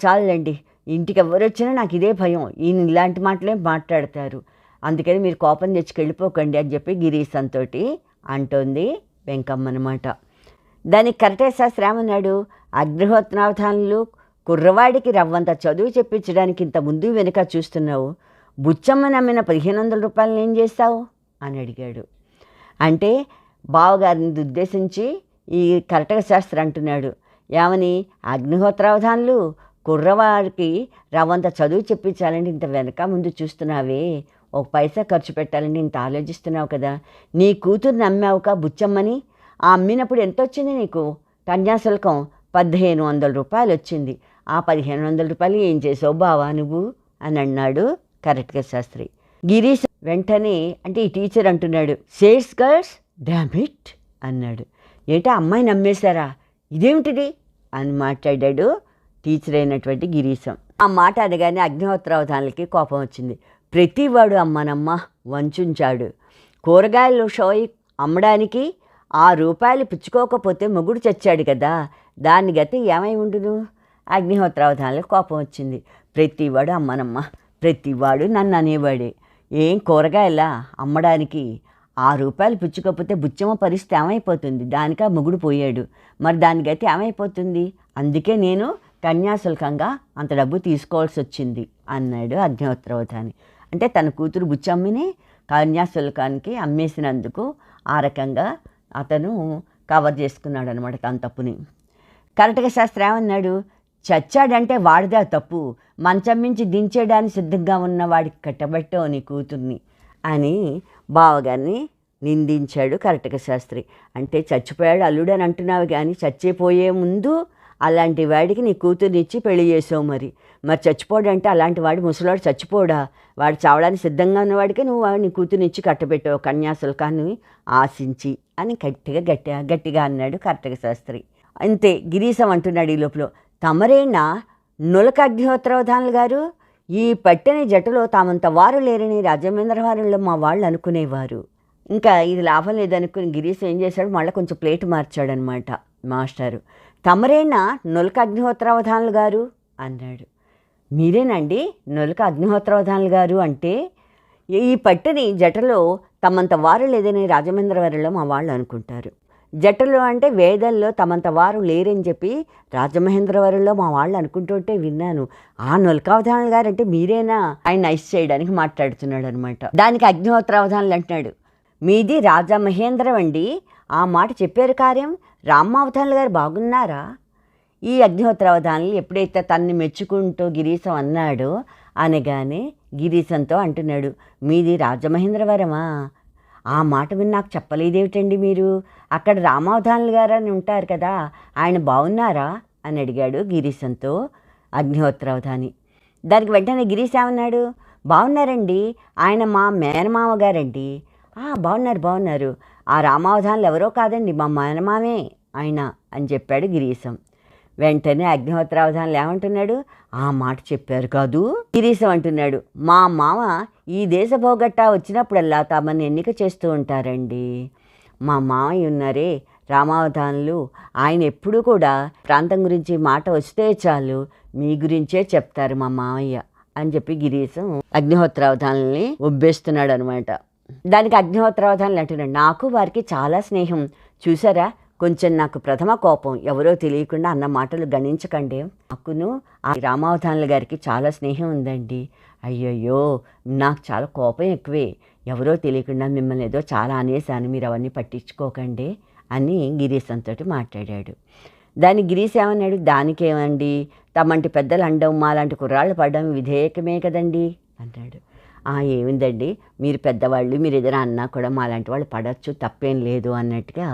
చాలండి, ఇంటికి ఎవరొచ్చినా నాకు ఇదే భయం, ఈయన ఇలాంటి మాటలే మాట్లాడతారు, అందుకని మీరు కోపం తెచ్చుకు వెళ్ళిపోకండి అని చెప్పి గిరీశంతో అంటోంది వెంకమ్మ అన్నమాట. దానికి కరటక శాస్త్రి ఏమన్నాడు, అగ్నిహోత్రావధానులు కుర్రవాడికి రవ్వంత చదువు చెప్పించడానికి ఇంత ముందు వెనుక చూస్తున్నావు, బుచ్చమ్మ నమ్మిన 1500 రూపాయలను ఏం చేస్తావు అని అడిగాడు. అంటే బావగారిని ఉద్దేశించి ఈ కరటక శాస్త్రి అంటున్నాడు, ఏమని, అగ్నిహోత్రావధానులు కుర్రవాడికి రవ్వంత చదువు చెప్పించాలంటే ఇంత వెనక ముందు చూస్తున్నావే, ఒక పైసా ఖర్చు పెట్టాలని ఇంత ఆలోచిస్తున్నావు కదా, నీ కూతురు నమ్మావుక బుచ్చమ్మని, ఆ అమ్మినప్పుడు ఎంత వచ్చింది నీకు, కన్యాశుల్కం 1500 రూపాయలు వచ్చింది, ఆ 1500 రూపాయలు ఏం చేసావు బావా నువ్వు అని అన్నాడు కరటక శాస్త్రి. గిరీష్ వెంటనే, అంటే ఈ టీచర్ అంటున్నాడు, సేల్స్ గర్ల్స్ డామ్ ఇట్ అన్నాడు. ఏంటో అమ్మాయి నమ్మేశారా, ఇదేమిటిది అని మాట్లాడాడు టీచర్ అయినటువంటి గిరీశం. ఆ మాట అనగానే అగ్నిహోత్రావధానులకి కోపం వచ్చింది. ప్రతివాడు అమ్మనమ్మ వంచుంచాడు, కూరగాయలు షోయి అమ్మడానికి 6 రూపాయలు పుచ్చుకోకపోతే మొగుడు చచ్చాడు కదా, దాని గతి ఏమై ఉండును. అగ్నిహోత్రావధానులకు కోపం వచ్చింది. ప్రతివాడు అమ్మనమ్మ, ప్రతివాడు నన్ను అనేవాడే, ఏం కూరగాయలా అమ్మడానికి 6 రూపాయలు పుచ్చుకోకపోతే బుచ్చమ్మ పరిస్థితి ఏమైపోతుంది, దానికా మొగుడు పోయాడు, మరి దాని గతి ఏమైపోతుంది, అందుకే నేను కన్యాశుల్కంగా అంత డబ్బు తీసుకోవాల్సి వచ్చింది అన్నాడు అగ్నిహోత్రావధాని. అంటే తన కూతురు బుచ్చమ్మని కన్యాశుల్కానికి అమ్మేసినందుకు ఆ రకంగా అతను కవర్ చేసుకున్నాడు అనమాట తన తప్పుని. కరటక శాస్త్రి ఏమన్నాడు, చచ్చాడంటే వాడిదా తప్పు, మంచం మించి దించేయడానికి సిద్ధంగా ఉన్న వాడికి కట్టబెట్టో నీ కూతుర్ని అని బావగారిని నిందించాడు కరటక శాస్త్రి. అంటే చచ్చిపోయాడు అల్లుడు అని అంటున్నావు కానీ చచ్చిపోయే ముందు అలాంటి వాడికి నీ కూతుర్నిచ్చి పెళ్లి చేసావు, మరి చచ్చిపోడంటే అలాంటి వాడు ముసలాడు చచ్చిపోడా, వాడు చావడానికి సిద్ధంగా ఉన్నవాడికి నువ్వు నీ కూతుర్నిచ్చి కట్టబెట్టావు కన్యాశుల్కాన్ని ఆశించి అని గట్టిగా అన్నాడు కరటక శాస్త్రి. అంతే గిరీశం అంటున్నాడు ఈ లోపల, తమరేనా నులక అగ్నిహోత్రావధానులు గారు, ఈ పట్టిన జటలో తామంత వారు లేరని రాజమేంద్రవారంలో మా వాళ్ళు అనుకునేవారు. ఇంకా ఇది లాభం లేదనుకుని గిరీశం ఏం చేశాడు, మళ్ళీ కొంచెం ప్లేట్ మార్చాడనమాట మాస్టారు. తమరేనా నులక అగ్నిహోత్రావధానులు గారు అన్నాడు. మీరేనండి నులక అగ్నిహోత్రావధానులు గారు అంటే, ఈ పట్టిని జటలో తమంత వారు లేదని రాజమేంద్రవరంలో మా వాళ్ళు అనుకుంటారు. జటలు అంటే వేదల్లో తమంత వారు లేరని చెప్పి రాజమహేంద్రవరంలో మా వాళ్ళు అనుకుంటుంటే విన్నాను. ఆ నొలకావధానులు గారు అంటే మీరేనా? ఆయన నైస్ చేయడానికి మాట్లాడుతున్నాడు అనమాట. దానికి అగ్నిహోత్రావధానులు అంటున్నాడు, మీది రాజమహేంద్రం అండి, ఆ మాట చెప్పారు కార్యం. రామావధానులు గారు బాగున్నారా? ఈ అగ్నిహోత్రావధానులు ఎప్పుడైతే తన్ని మెచ్చుకుంటూ గిరీశం అన్నాడో అనగానే గిరీశంతో అంటున్నాడు, మీది రాజమహేంద్రవరమా? ఆ మాట విని నాకు చెప్పలేదేమిటండి మీరు? అక్కడ రామావధానులు గారు అని ఉంటారు కదా, ఆయన బాగున్నారా అని అడిగాడు గిరీశంతో అగ్నిహోత్రావధాని. దానికి వెంటనే గిరీశ్ ఏమన్నాడు, బాగున్నారండి, ఆయన మా మేనమామ గారండి. బాగున్నారు, ఆ రామావధానులు ఎవరో కాదండి, మా మేనమామే ఆయన అని చెప్పాడు గిరీశం. వెంటనే అగ్నిహోత్రావధానులు ఏమంటున్నాడు, ఆ మాట చెప్పారు కాదు. గిరీశం అంటున్నాడు, మా మామ ఈ దేశ భోగట్టా వచ్చినప్పుడల్లా తమని ఎన్నిక చేస్తూ ఉంటారండి. మా మామయ్య ఉన్నారే రామావధానులు, ఆయన ఎప్పుడూ కూడా ప్రాంతం గురించి మాట వస్తే చాలు మీ గురించే చెప్తారు మా మామయ్య అని చెప్పి గిరీశం అగ్నిహోత్రావధానుల్ని ఒబ్బేస్తున్నాడు అనమాట. దానికి అగ్నిహోత్రావధానులు అంటున్నాడు, నాకు వారికి చాలా స్నేహం. చూసారా, కొంచెం నాకు ప్రథమ కోపం, ఎవరో తెలియకుండా అన్న మాటలు గణించకండి. నాకును ఆ రామావధానుల గారికి చాలా స్నేహం ఉందండి. అయ్యయ్యో, నాకు చాలా కోపం ఎక్కువే, ఎవరో తెలియకుండా మిమ్మల్ని ఏదో చాలా అనేసాను, మీరు అవన్నీ పట్టించుకోకండి అని గిరీశంతో మాట్లాడాడు. దానికి గిరీశ్ ఏమన్నాడు, దానికేమండి, తమంటి పెద్దలు అండం మాలాంటి కుర్రాళ్ళు పడడం విధేయకమే కదండి అన్నాడు. ఏమిందండి, మీరు పెద్దవాళ్ళు, మీరు ఏదైనా అన్నా కూడా మాలాంటి వాళ్ళు పడవచ్చు, తప్పేం లేదు అన్నట్టుగా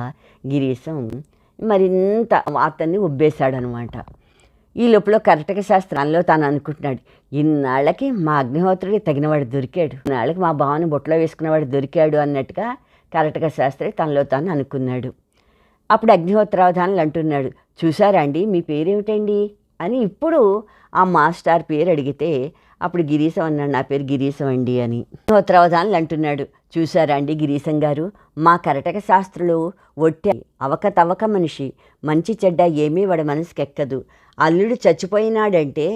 గిరీశం మరింత అతన్ని ఉబ్బేశాడనమాట. ఈ లోపల కర్ణాటక శాస్త్రాల్లో తాను అనుకుంటున్నాడు, ఇన్నాళ్ళకి మా అగ్నిహోత్రుడికి తగినవాడు దొరికాడు, ఇన్నాళ్ళకి మా భావని బొట్లో వేసుకున్నవాడు దొరికాడు అన్నట్టుగా కర్ణాటక శాస్త్రి తనలో తాను అనుకున్నాడు. అప్పుడు అగ్నిహోత్రావధానులు అంటున్నాడు, చూసారా అండి, మీ పేరేమిటండి అని ఇప్పుడు ఆ మాస్టర్ పేరు అడిగితే అప్పుడు గిరీశం అన్నాడు, నా పేరు గిరీశం అండి అని. అగ్నిహోత్రావధానులు అంటున్నాడు, చూసారా అండి గిరీశం గారు, మా కర్ణాటక శాస్త్రులు ఒట్టి అవకతవక మనిషి, మంచి చెడ్డ ఏమీ వాడి మనసుకి ఎక్కదు. అల్లుడు చచ్చిపోయినాడంటే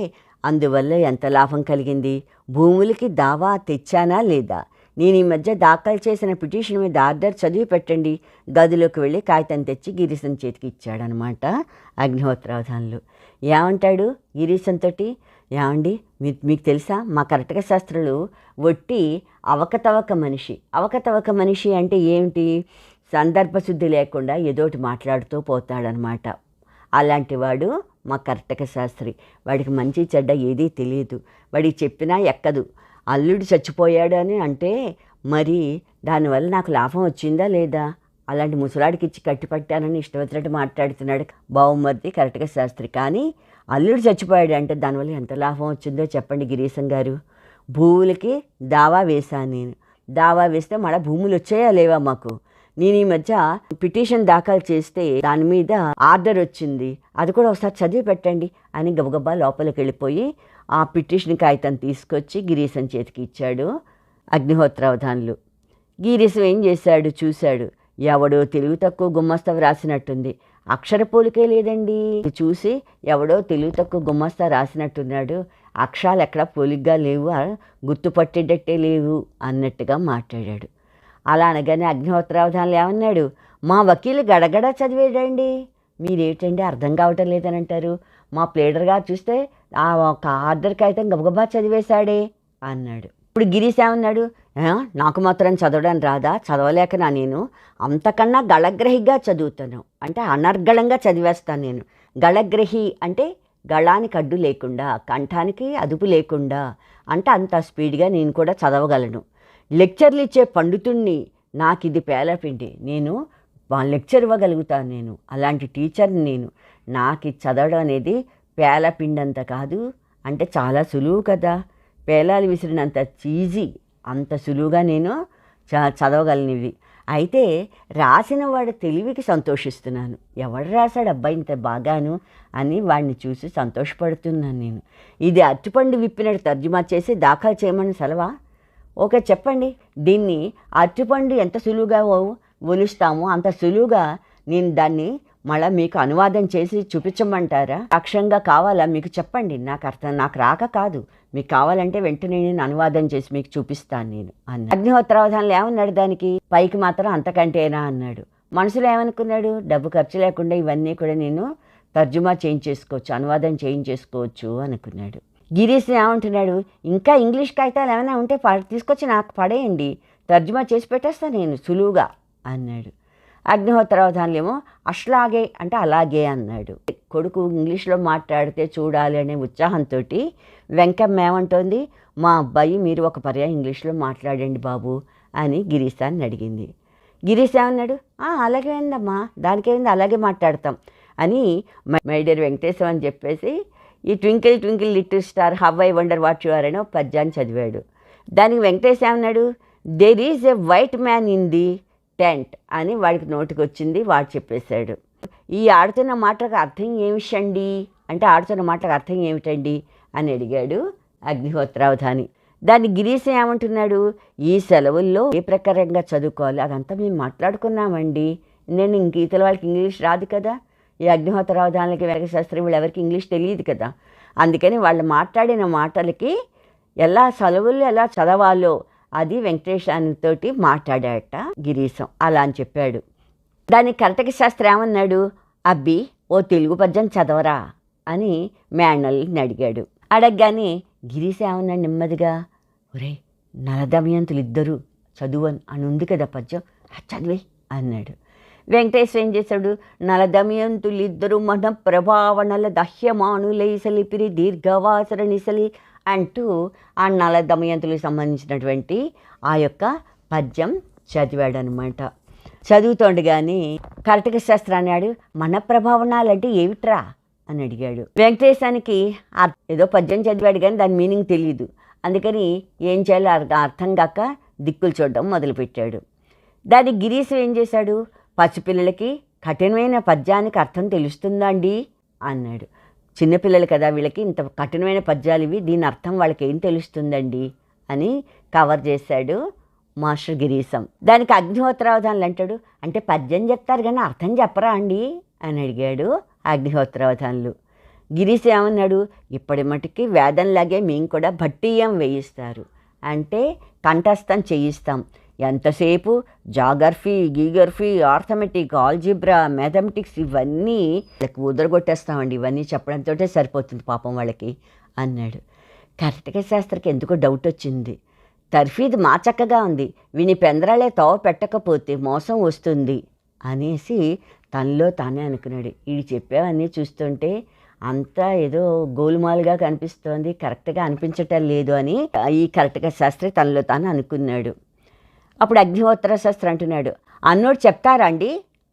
అందువల్ల ఎంత లాభం కలిగింది, భూములకి దావా తెచ్చానా లేదా, నేను ఈ మధ్య దాఖలు చేసిన పిటిషన్ మీద ఆర్డర్ చదివి పెట్టండి. గదిలోకి వెళ్ళి కాగితం తెచ్చి గిరీశం చేతికి ఇచ్చాడనమాట అగ్నిహోత్రావధానులు. ఏమంటాడు గిరీశంతో, ఏమండి మీకు తెలుసా, మా కర్ణాటక శాస్త్రులు ఒట్టి అవకతవక మనిషి. అవకతవక మనిషి అంటే ఏమిటి, సందర్భశుద్ధి లేకుండా ఏదోటి మాట్లాడుతూ పోతాడనమాట. అలాంటి వాడు మా కర్ణాటక శాస్త్రి. వాడికి మంచి చెడ్డ ఏదీ తెలియదు, వాడికి చెప్పినా ఎక్కదు. అల్లుడు చచ్చిపోయాడు అని అంటే మరి దానివల్ల నాకు లాభం వచ్చిందా లేదా, అలాంటి ముసలాడికి ఇచ్చి కట్టిపట్టానని ఇష్టవచ్చినట్టు మాట్లాడుతున్నాడు బావుమర్ది కర్ణాటక శాస్త్రి. కానీ అల్లుడు చచ్చిపోయాడు అంటే దానివల్ల ఎంత లాభం వచ్చిందో చెప్పండి గిరీశం గారు. భూములకి దావా వేశాను నేను, దావా వేస్తే మళ్ళీ భూములు వచ్చాయా లేవా మాకు, నేను ఈ మధ్య పిటిషన్ దాఖలు చేస్తే దాని మీద ఆర్డర్ వచ్చింది, అది కూడా ఒకసారి చదివి పెట్టండి అని గబగబా లోపలికి వెళ్ళిపోయి ఆ పిటిషన్ కాగితం తీసుకొచ్చి గిరీశం చేతికి ఇచ్చాడు అగ్నిహోత్రావధానులు. గిరీశం ఏం చేశాడు చూశాడు, ఎవడో తెలుగు తక్కువ గుమ్మస్తా రాసినట్టుంది, అక్షర పోలికే లేదండి. చూసి ఎవడో తెలుగు తక్కువ గుమ్మస్తా రాసినట్టున్నాడు, అక్షరాలు ఎక్కడా పోలిగ్గా లేవు, గుర్తుపట్టేటట్టే లేవు అన్నట్టుగా మాట్లాడాడు. అలా అనగానే అగ్నిహోత్రావధానులు ఏమన్నాడు, మా వకీలు గడగడ చదివేడండి, మీరేమిటండి అర్థం కావటం లేదని అంటారు, మా ప్లేడర్ గారు చూస్తే ఆ ఒక ఆర్డర్ కాగితం గబగబా చదివేశాడే అన్నాడు. ఇప్పుడు గిరీశ్ ఏమన్నాడు, నాకు మాత్రం చదవడం రాదా, చదవలేకనా నేను, అంతకన్నా గళగ్రహిగా చదువుతాను, అంటే అనర్గళంగా చదివేస్తాను నేను. గళగ్రహి అంటే గళానికి అడ్డు లేకుండా, కంఠానికి అదుపు లేకుండా, అంటే అంత స్పీడ్గా నేను కూడా చదవగలను. లెక్చర్లు ఇచ్చే పండితుణ్ణి, నాకు ఇది పేలపిండి, నేను లెక్చర్ ఇవ్వగలుగుతాను, నేను అలాంటి టీచర్ని నేను, నాకు చదవడం అనేది పేలపిండంత కాదు, అంటే చాలా సులువు కదా, పేలాలు విసిరినంత ఈజీ, అంత సులువుగా నేను చదవగలను ఇవి. అయితే రాసిన వాడి తెలివికి సంతోషిస్తున్నాను, ఎవడు రాశాడు అబ్బాయి ఇంత బాగాను అని వాడిని చూసి సంతోషపడుతున్నాను నేను. ఇది అరటిపండు విప్పినట్టు తర్జుమా చేసి దాఖలు చేయమని సెలవా, ఓకే చెప్పండి, దీన్ని అరటిపండు ఎంత సులువుగా ఒలుస్తామో అంత సులువుగా నేను దాన్ని మళ్ళీ మీకు అనువాదం చేసి చూపించమంటారా, అక్షరంగా కావాలా మీకు చెప్పండి, నాకు రాక కాదు, మీకు కావాలంటే వెంటనే నేను అనువాదం చేసి మీకు చూపిస్తాను నేను అన్నాడు. అగ్నిహోత్రావధానులు ఏమన్నాడు దానికి, పైకి మాత్రం అంతకంటేనా అన్నాడు, మనసులో ఏమనుకున్నాడు, డబ్బు ఖర్చు లేకుండా ఇవన్నీ కూడా నేను తర్జుమా చేయించేసుకోవచ్చు, అనువాదం చేయించేసుకోవచ్చు అనుకున్నాడు. గిరీష్ ఏమంటున్నాడు, ఇంకా ఇంగ్లీష్ కాగితాలు ఏమైనా ఉంటే తీసుకొచ్చి నాకు పడేయండి, తర్జుమా చేసి పెట్టేస్తాను నేను సులువుగా అన్నాడు. అగ్నిహోత్రావధానులేమో అట్లాగే అంటే అలాగే అన్నాడు. కొడుకు ఇంగ్లీష్లో మాట్లాడితే చూడాలి అనే ఉత్సాహంతో వెంకమ్మ ఏమంటోంది, మా అబ్బాయి మీరు ఒక పర్యాయం ఇంగ్లీష్లో మాట్లాడండి బాబు అని గిరీశాన్ని అడిగింది. గిరీష్ ఏమన్నాడు, అలాగే అయిందమ్మా, దానికేంది అలాగే మాట్లాడతాం అని మై డియర్ వెంకటేశ్వర అని చెప్పేసి ఈ twinkle twinkle little star how I wonder what you are అని ఒక పద్యాన్ని చదివాడు. దానికి వెంకటేశ్వర ఏమన్నాడు, there is a white man in the tent అని వాడికి నోటికి వచ్చింది, వాడు చెప్పేశాడు. ఈ ఆడుతున్న మాటలకు అర్థం ఏమిటండి అంటే ఆడుతున్న మాటలకు అర్థం ఏమిటండి అని అడిగాడు అగ్నిహోత్రావధాని. దాన్ని గిరీశ ఏమంటున్నాడు, ఈ సెలవుల్లో ఏ ప్రకారంగా చదువుకోవాలి అదంతా మేము మాట్లాడుకున్నామండి, నేను ఇంక ఇతర వాళ్ళకి ఇంగ్లీష్ రాదు కదా, ఈ అగ్నిహోత్రావధానులకి వెంకటశాస్త్రి వీళ్ళు ఎవరికి ఇంగ్లీష్ తెలియదు కదా, అందుకని వాళ్ళు మాట్లాడిన మాటలకి ఎలా సెలవుల్లో ఎలా చదవాలో అది వెంకటేశానితోటి మాట్లాడాట గిరీశం. అలా అని చెప్పాడు. దానికి కర్తక శాస్త్రి ఏమన్నాడు, అబ్బి ఓ తెలుగు పద్యం చదవరా అని మేనల్ని అడిగాడు. అడగగానే గిరీశ ఏమన్నాడు నెమ్మదిగా, ఒరే నలదమయంతులు ఇద్దరు చదువు అని ఉంది కదా పద్యం, చదివే అన్నాడు. వెంకటేశ్వర ఏం చేశాడు, నలదమయంతులిద్దరు మన ప్రభావనల దహ్యమానులైసలిపిరి దీర్ఘవాసర నిసలి అంటూ ఆ నల దమయంతులకు సంబంధించినటువంటి ఆ యొక్క పద్యం చదివాడనమాట. చదువుతోండగానే కర్తక శాస్త్రి అన్నాడు, మన ప్రభావనాలంటే ఏమిట్రా అని అడిగాడు. వెంకటేశానికి ఏదో పద్యం చదివాడు కానీ దాని మీనింగ్ తెలియదు, అందుకని ఏం చేయాలో అర్థం కాక దిక్కులు చూడడం మొదలుపెట్టాడు. దానికి గిరీశం ఏం చేశాడు, పసిపిల్లలకి కఠినమైన పద్యానికి అర్థం తెలుస్తుందా అండి అన్నాడు. చిన్నపిల్లలు కదా, వీళ్ళకి ఇంత కఠినమైన పద్యాలు ఇవి, దీని అర్థం వాళ్ళకి ఏం తెలుస్తుందండి అని కవర్ చేశాడు మాస్టర్ గిరీశం. దానికి అగ్నిహోత్రావధానులు అంటాడు, అంటే పద్యం చెప్తారు కానీ అర్థం చెప్పరా అండి అని అడిగాడు అగ్నిహోత్రావధానులు. గిరీశం ఏమన్నాడు, ఇప్పటి మటుకి వేదంలాగే మేము కూడా భట్టీయం వేయిస్తారు, అంటే కంఠస్థం చేయిస్తాం, ఎంతసేపు జాగ్రఫీ గీగర్ఫీ ఆర్థమెటిక్ ఆల్జిబ్రా మ్యాథమెటిక్స్ ఇవన్నీ వాళ్ళకి ఉదరగొట్టేస్తామండి, ఇవన్నీ చెప్పడంతో సరిపోతుంది పాపం వాళ్ళకి అన్నాడు. కర్తక శాస్త్రికి ఎందుకో డౌట్ వచ్చింది, తర్ఫీదు మా చక్కగా ఉంది, విని పెందరాలే తోవ పెట్టకపోతే మోసం వస్తుంది అనేసి తనలో తానే అనుకున్నాడు. వీడు చెప్పేవన్నీ చూస్తుంటే అంతా ఏదో గోలుమాలుగా కనిపిస్తోంది, కరెక్ట్గా అనిపించటం లేదు అని ఈ కర్తక శాస్త్రి తనలో తాను అనుకున్నాడు. అప్పుడు అగ్నిహోత్ర శాస్త్రి అంటున్నాడు, అన్నోడు చెప్తారా అండి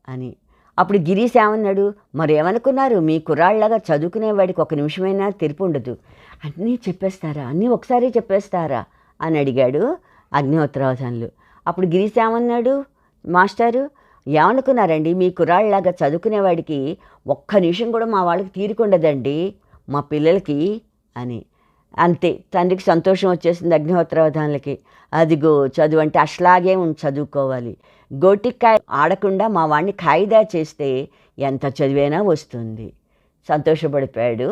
అని. అప్పుడు గిరీశ్ ఏమన్నాడు, మరేమనుకున్నారు, మీ కుర్రాళ్ళగా చదువుకునేవాడికి ఒక నిమిషమైనా తెరిపి ఉండదు, అన్నీ చెప్పేస్తారా, అన్నీ ఒకసారి చెప్పేస్తారా అని అడిగాడు అగ్నిహోత్రావధానులు. అప్పుడు గిరీశ్ ఏమన్నాడు, మాస్టారు ఏమనుకున్నారండి, మీ కుర్రాళ్ళలాగా చదువుకునేవాడికి ఒక్క నిమిషం కూడా మా వాళ్ళకి తీరికుండదండి మా పిల్లలకి అని. అంతే, తండ్రికి సంతోషం వచ్చేసింది అగ్నిహోత్రావధానులకి. అదిగో చదువు అంటే అట్లాగే చదువుకోవాలి, గోటికాయ ఆడకుండా మా వాడిని ఖాయిదా చేస్తే ఎంత చదివైనా వస్తుంది. సంతోషపడిపోయాడు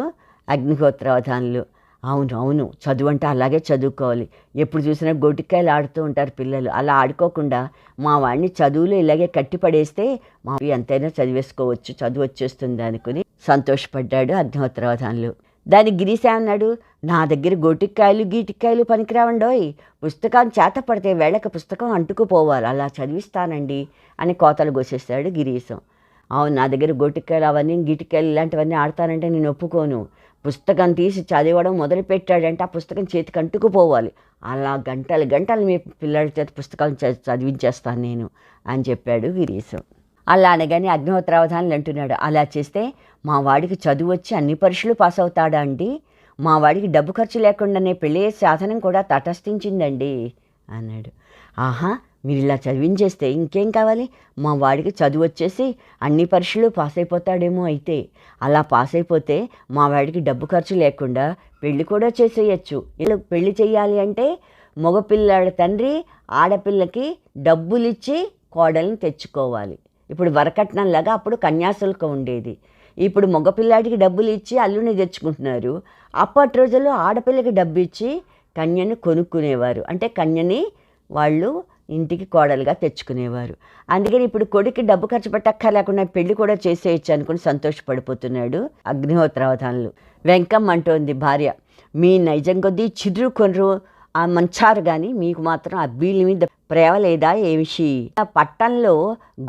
అగ్నిహోత్రావధానులు. అవును అవును, చదువు అంటే అలాగే చదువుకోవాలి, ఎప్పుడు చూసినా గోటికాయలు ఆడుతూ ఉంటారు పిల్లలు, అలా ఆడుకోకుండా మా వాడిని చదువులో ఇలాగే కట్టిపడేస్తే మా ఎంతైనా చదివేసుకోవచ్చు, చదువు వచ్చేస్తుంది అనుకుని సంతోషపడ్డాడు అగ్నిహోత్రావధానులు. దానికి గిరీశ అన్నాడు, నా దగ్గర గోటికాయలు గీటికాయలు పనికిరావండోయ్, పుస్తకాన్ని చేత పడితే వేళకి పుస్తకం అంటుకుపోవాలి, అలా చదివిస్తానండి అని కోతలు కోసేస్తాడు గిరీశం. అవును, నా దగ్గర గోటికాయలు అవన్నీ గీటికాయలు ఇలాంటివన్నీ ఆడతానంటే నేను ఒప్పుకోను, పుస్తకం తీసి చదవడం మొదలుపెట్టాడంటే ఆ పుస్తకం చేతికి అంటుకుపోవాలి, అలా గంటలు గంటలు మీ పిల్లల చేత పుస్తకాలు చదివించేస్తాను నేను అని చెప్పాడు గిరీశం. అలా అనగానే అగ్నిహోత్రావధానులు అంటున్నాడు, అలా చేస్తే మా వాడికి చదువు వచ్చి అన్ని పరీక్షలు పాస్ అవుతాడా అండి, మా వాడికి డబ్బు ఖర్చు లేకుండానే పెళ్ళే సాధనం కూడా తటస్థించిందండి అన్నాడు. ఆహా, మీరు ఇలా చదివించేస్తే ఇంకేం కావాలి, మా వాడికి చదువు వచ్చేసి అన్ని పరీక్షలు పాస్ అయిపోతాడేమో, అయితే అలా పాస్ అయిపోతే మా వాడికి డబ్బు ఖర్చు లేకుండా పెళ్ళి కూడా చేసేయచ్చు. ఇలా పెళ్ళి చేయాలి అంటే మగపిల్లాడి తండ్రి ఆడపిల్లకి డబ్బులు ఇచ్చి కోడల్ని తెచ్చుకోవాలి. ఇప్పుడు వరకట్నంలాగా అప్పుడు కన్యాశుల్కం ఉండేది, ఇప్పుడు మగపిల్లాడికి డబ్బులు ఇచ్చి అల్లుని తెచ్చుకుంటున్నారు. అప్పటి రోజుల్లో ఆడపిల్లకి డబ్బు ఇచ్చి కన్యని కొనుక్కునేవారు, అంటే కన్యని వాళ్ళు ఇంటికి కోడలుగా తెచ్చుకునేవారు. అందుకని ఇప్పుడు కొడుక్కి డబ్బు ఖర్చు పెట్టక్కర్లేకుండా పెళ్లి కూడా చేసేయచ్చు అనుకుని సంతోషపడిపోతున్నాడు అగ్నిహోత్రావధానులు. వెంకమ్మ అంటోంది భార్య, మీ నైజం కొద్దీ చిర్రు కొనరు మంచారు కానీ మీకు మాత్రం అబ్బీల మీద ప్రేమ లేదా ఏమిషి? ఆ పట్టణంలో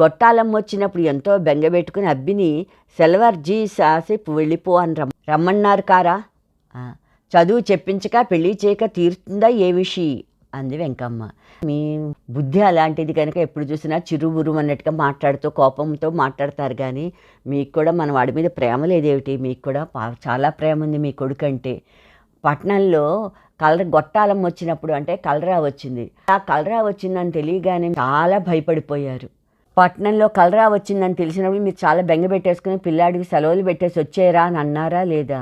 గొట్టాలమ్మ వచ్చినప్పుడు ఎంతో బెంగబెట్టుకుని అబ్బిని సెలవర్జీ సాసేపు వెళ్ళిపో అని రమ్మన్నారు కారా? చదువు చెప్పించక పెళ్ళి చేయక తీరుతుందా ఏమిషి అంది వెంకమ్మ. మీ బుద్ధి అలాంటిది కనుక ఎప్పుడు చూసినా చిరుబురు అన్నట్టుగా మాట్లాడుతూ కోపంతో మాట్లాడతారు కానీ మీకు కూడా మన వాడి మీద ప్రేమ లేదేమిటి? మీకు కూడా చాలా ప్రేమ ఉంది మీ కొడుకంటే. పట్టణంలో గొట్టాలమ్మ వచ్చినప్పుడు అంటే కలరా వచ్చింది. ఆ కలరా వచ్చిందని తెలియగానే చాలా భయపడిపోయారు. పట్టణంలో కలరా వచ్చిందని తెలిసినప్పుడు మీరు చాలా బెంగ పెట్టేసుకుని పిల్లాడికి సెలవులు పెట్టేసి వచ్చేయరా అని అన్నారా లేదా?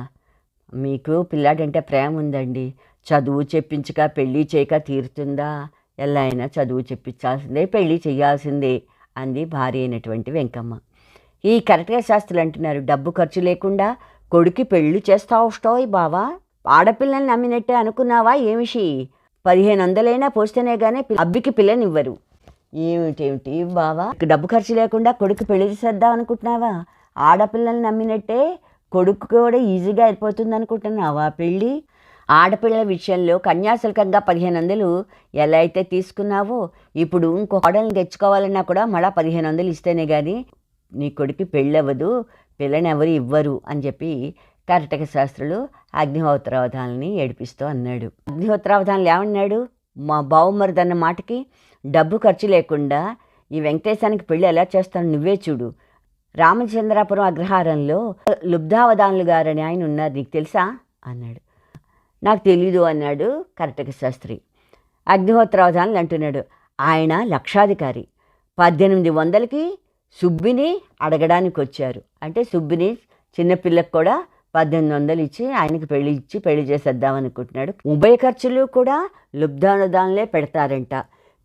మీకు పిల్లాడంటే ప్రేమ ఉందండి. చదువు చెప్పించక పెళ్ళి చేయక తీరుతుందా? ఎలా అయినా చదువు చెప్పించాల్సిందే, పెళ్ళి చేయాల్సిందే అంది భార్య అయినటువంటి వెంకమ్మ. ఈ కరెక్ట్గా శాస్త్రులు అంటున్నారు, డబ్బు ఖర్చు లేకుండా కొడుకు పెళ్ళి చేస్తావుష్టోయ్ బావా, ఆడపిల్లల్ని నమ్మినట్టే అనుకున్నావా ఏమిషి? 1500 పోస్తేనే కానీ అబ్బికి పిల్లనివ్వరు. ఏమిటేమిటి బావా, డబ్బు ఖర్చు లేకుండా కొడుకు పెళ్లి చేసేద్దాం అనుకుంటున్నావా? ఆడపిల్లల్ని నమ్మినట్టే కొడుకు కూడా ఈజీగా అయిపోతుంది అనుకుంటున్నావా పెళ్ళి? ఆడపిల్లల విషయంలో కన్యాశుల్కంగా 1500 ఎలా అయితే తీసుకున్నావో ఇప్పుడు ఇంకో కోడల్ని తెచ్చుకోవాలన్నా కూడా మళ్ళీ 1500 ఇస్తేనే కానీ నీ కొడుకు పెళ్ళవ్వదు, పిల్లని ఎవరు ఇవ్వరు అని చెప్పి కర్ణాటక శాస్త్రులు అగ్నిహోత్రావధానాన్ని ఏడిపిస్తూ అన్నాడు. అగ్నిహోత్రావధానాలు ఏమన్నాడు? మా బావుమరిదన్న మాటకి డబ్బు ఖర్చు లేకుండా ఈ వెంకటేశానికి పెళ్ళి ఎలా చేస్తాను నువ్వే చూడు. రామచంద్రాపురం అగ్రహారంలో లుబ్ధావధానులు గారని ఆయన ఉన్నారు, నీకు తెలుసా అన్నాడు. నాకు తెలీదు అన్నాడు కర్ణాటక శాస్త్రి. అగ్నిహోత్రావధానులు అంటున్నాడు, ఆయన లక్షాధికారి. 1800కి సుబ్బిని అడగడానికి వచ్చారు. అంటే సుబ్బిని చిన్నపిల్లకు కూడా 1800 ఇచ్చి ఆయనకి పెళ్లి చేసేద్దామనుకుంటున్నాడు. ఉభయ ఖర్చులు కూడా లుబ్ధావధానులే పెడతారంట.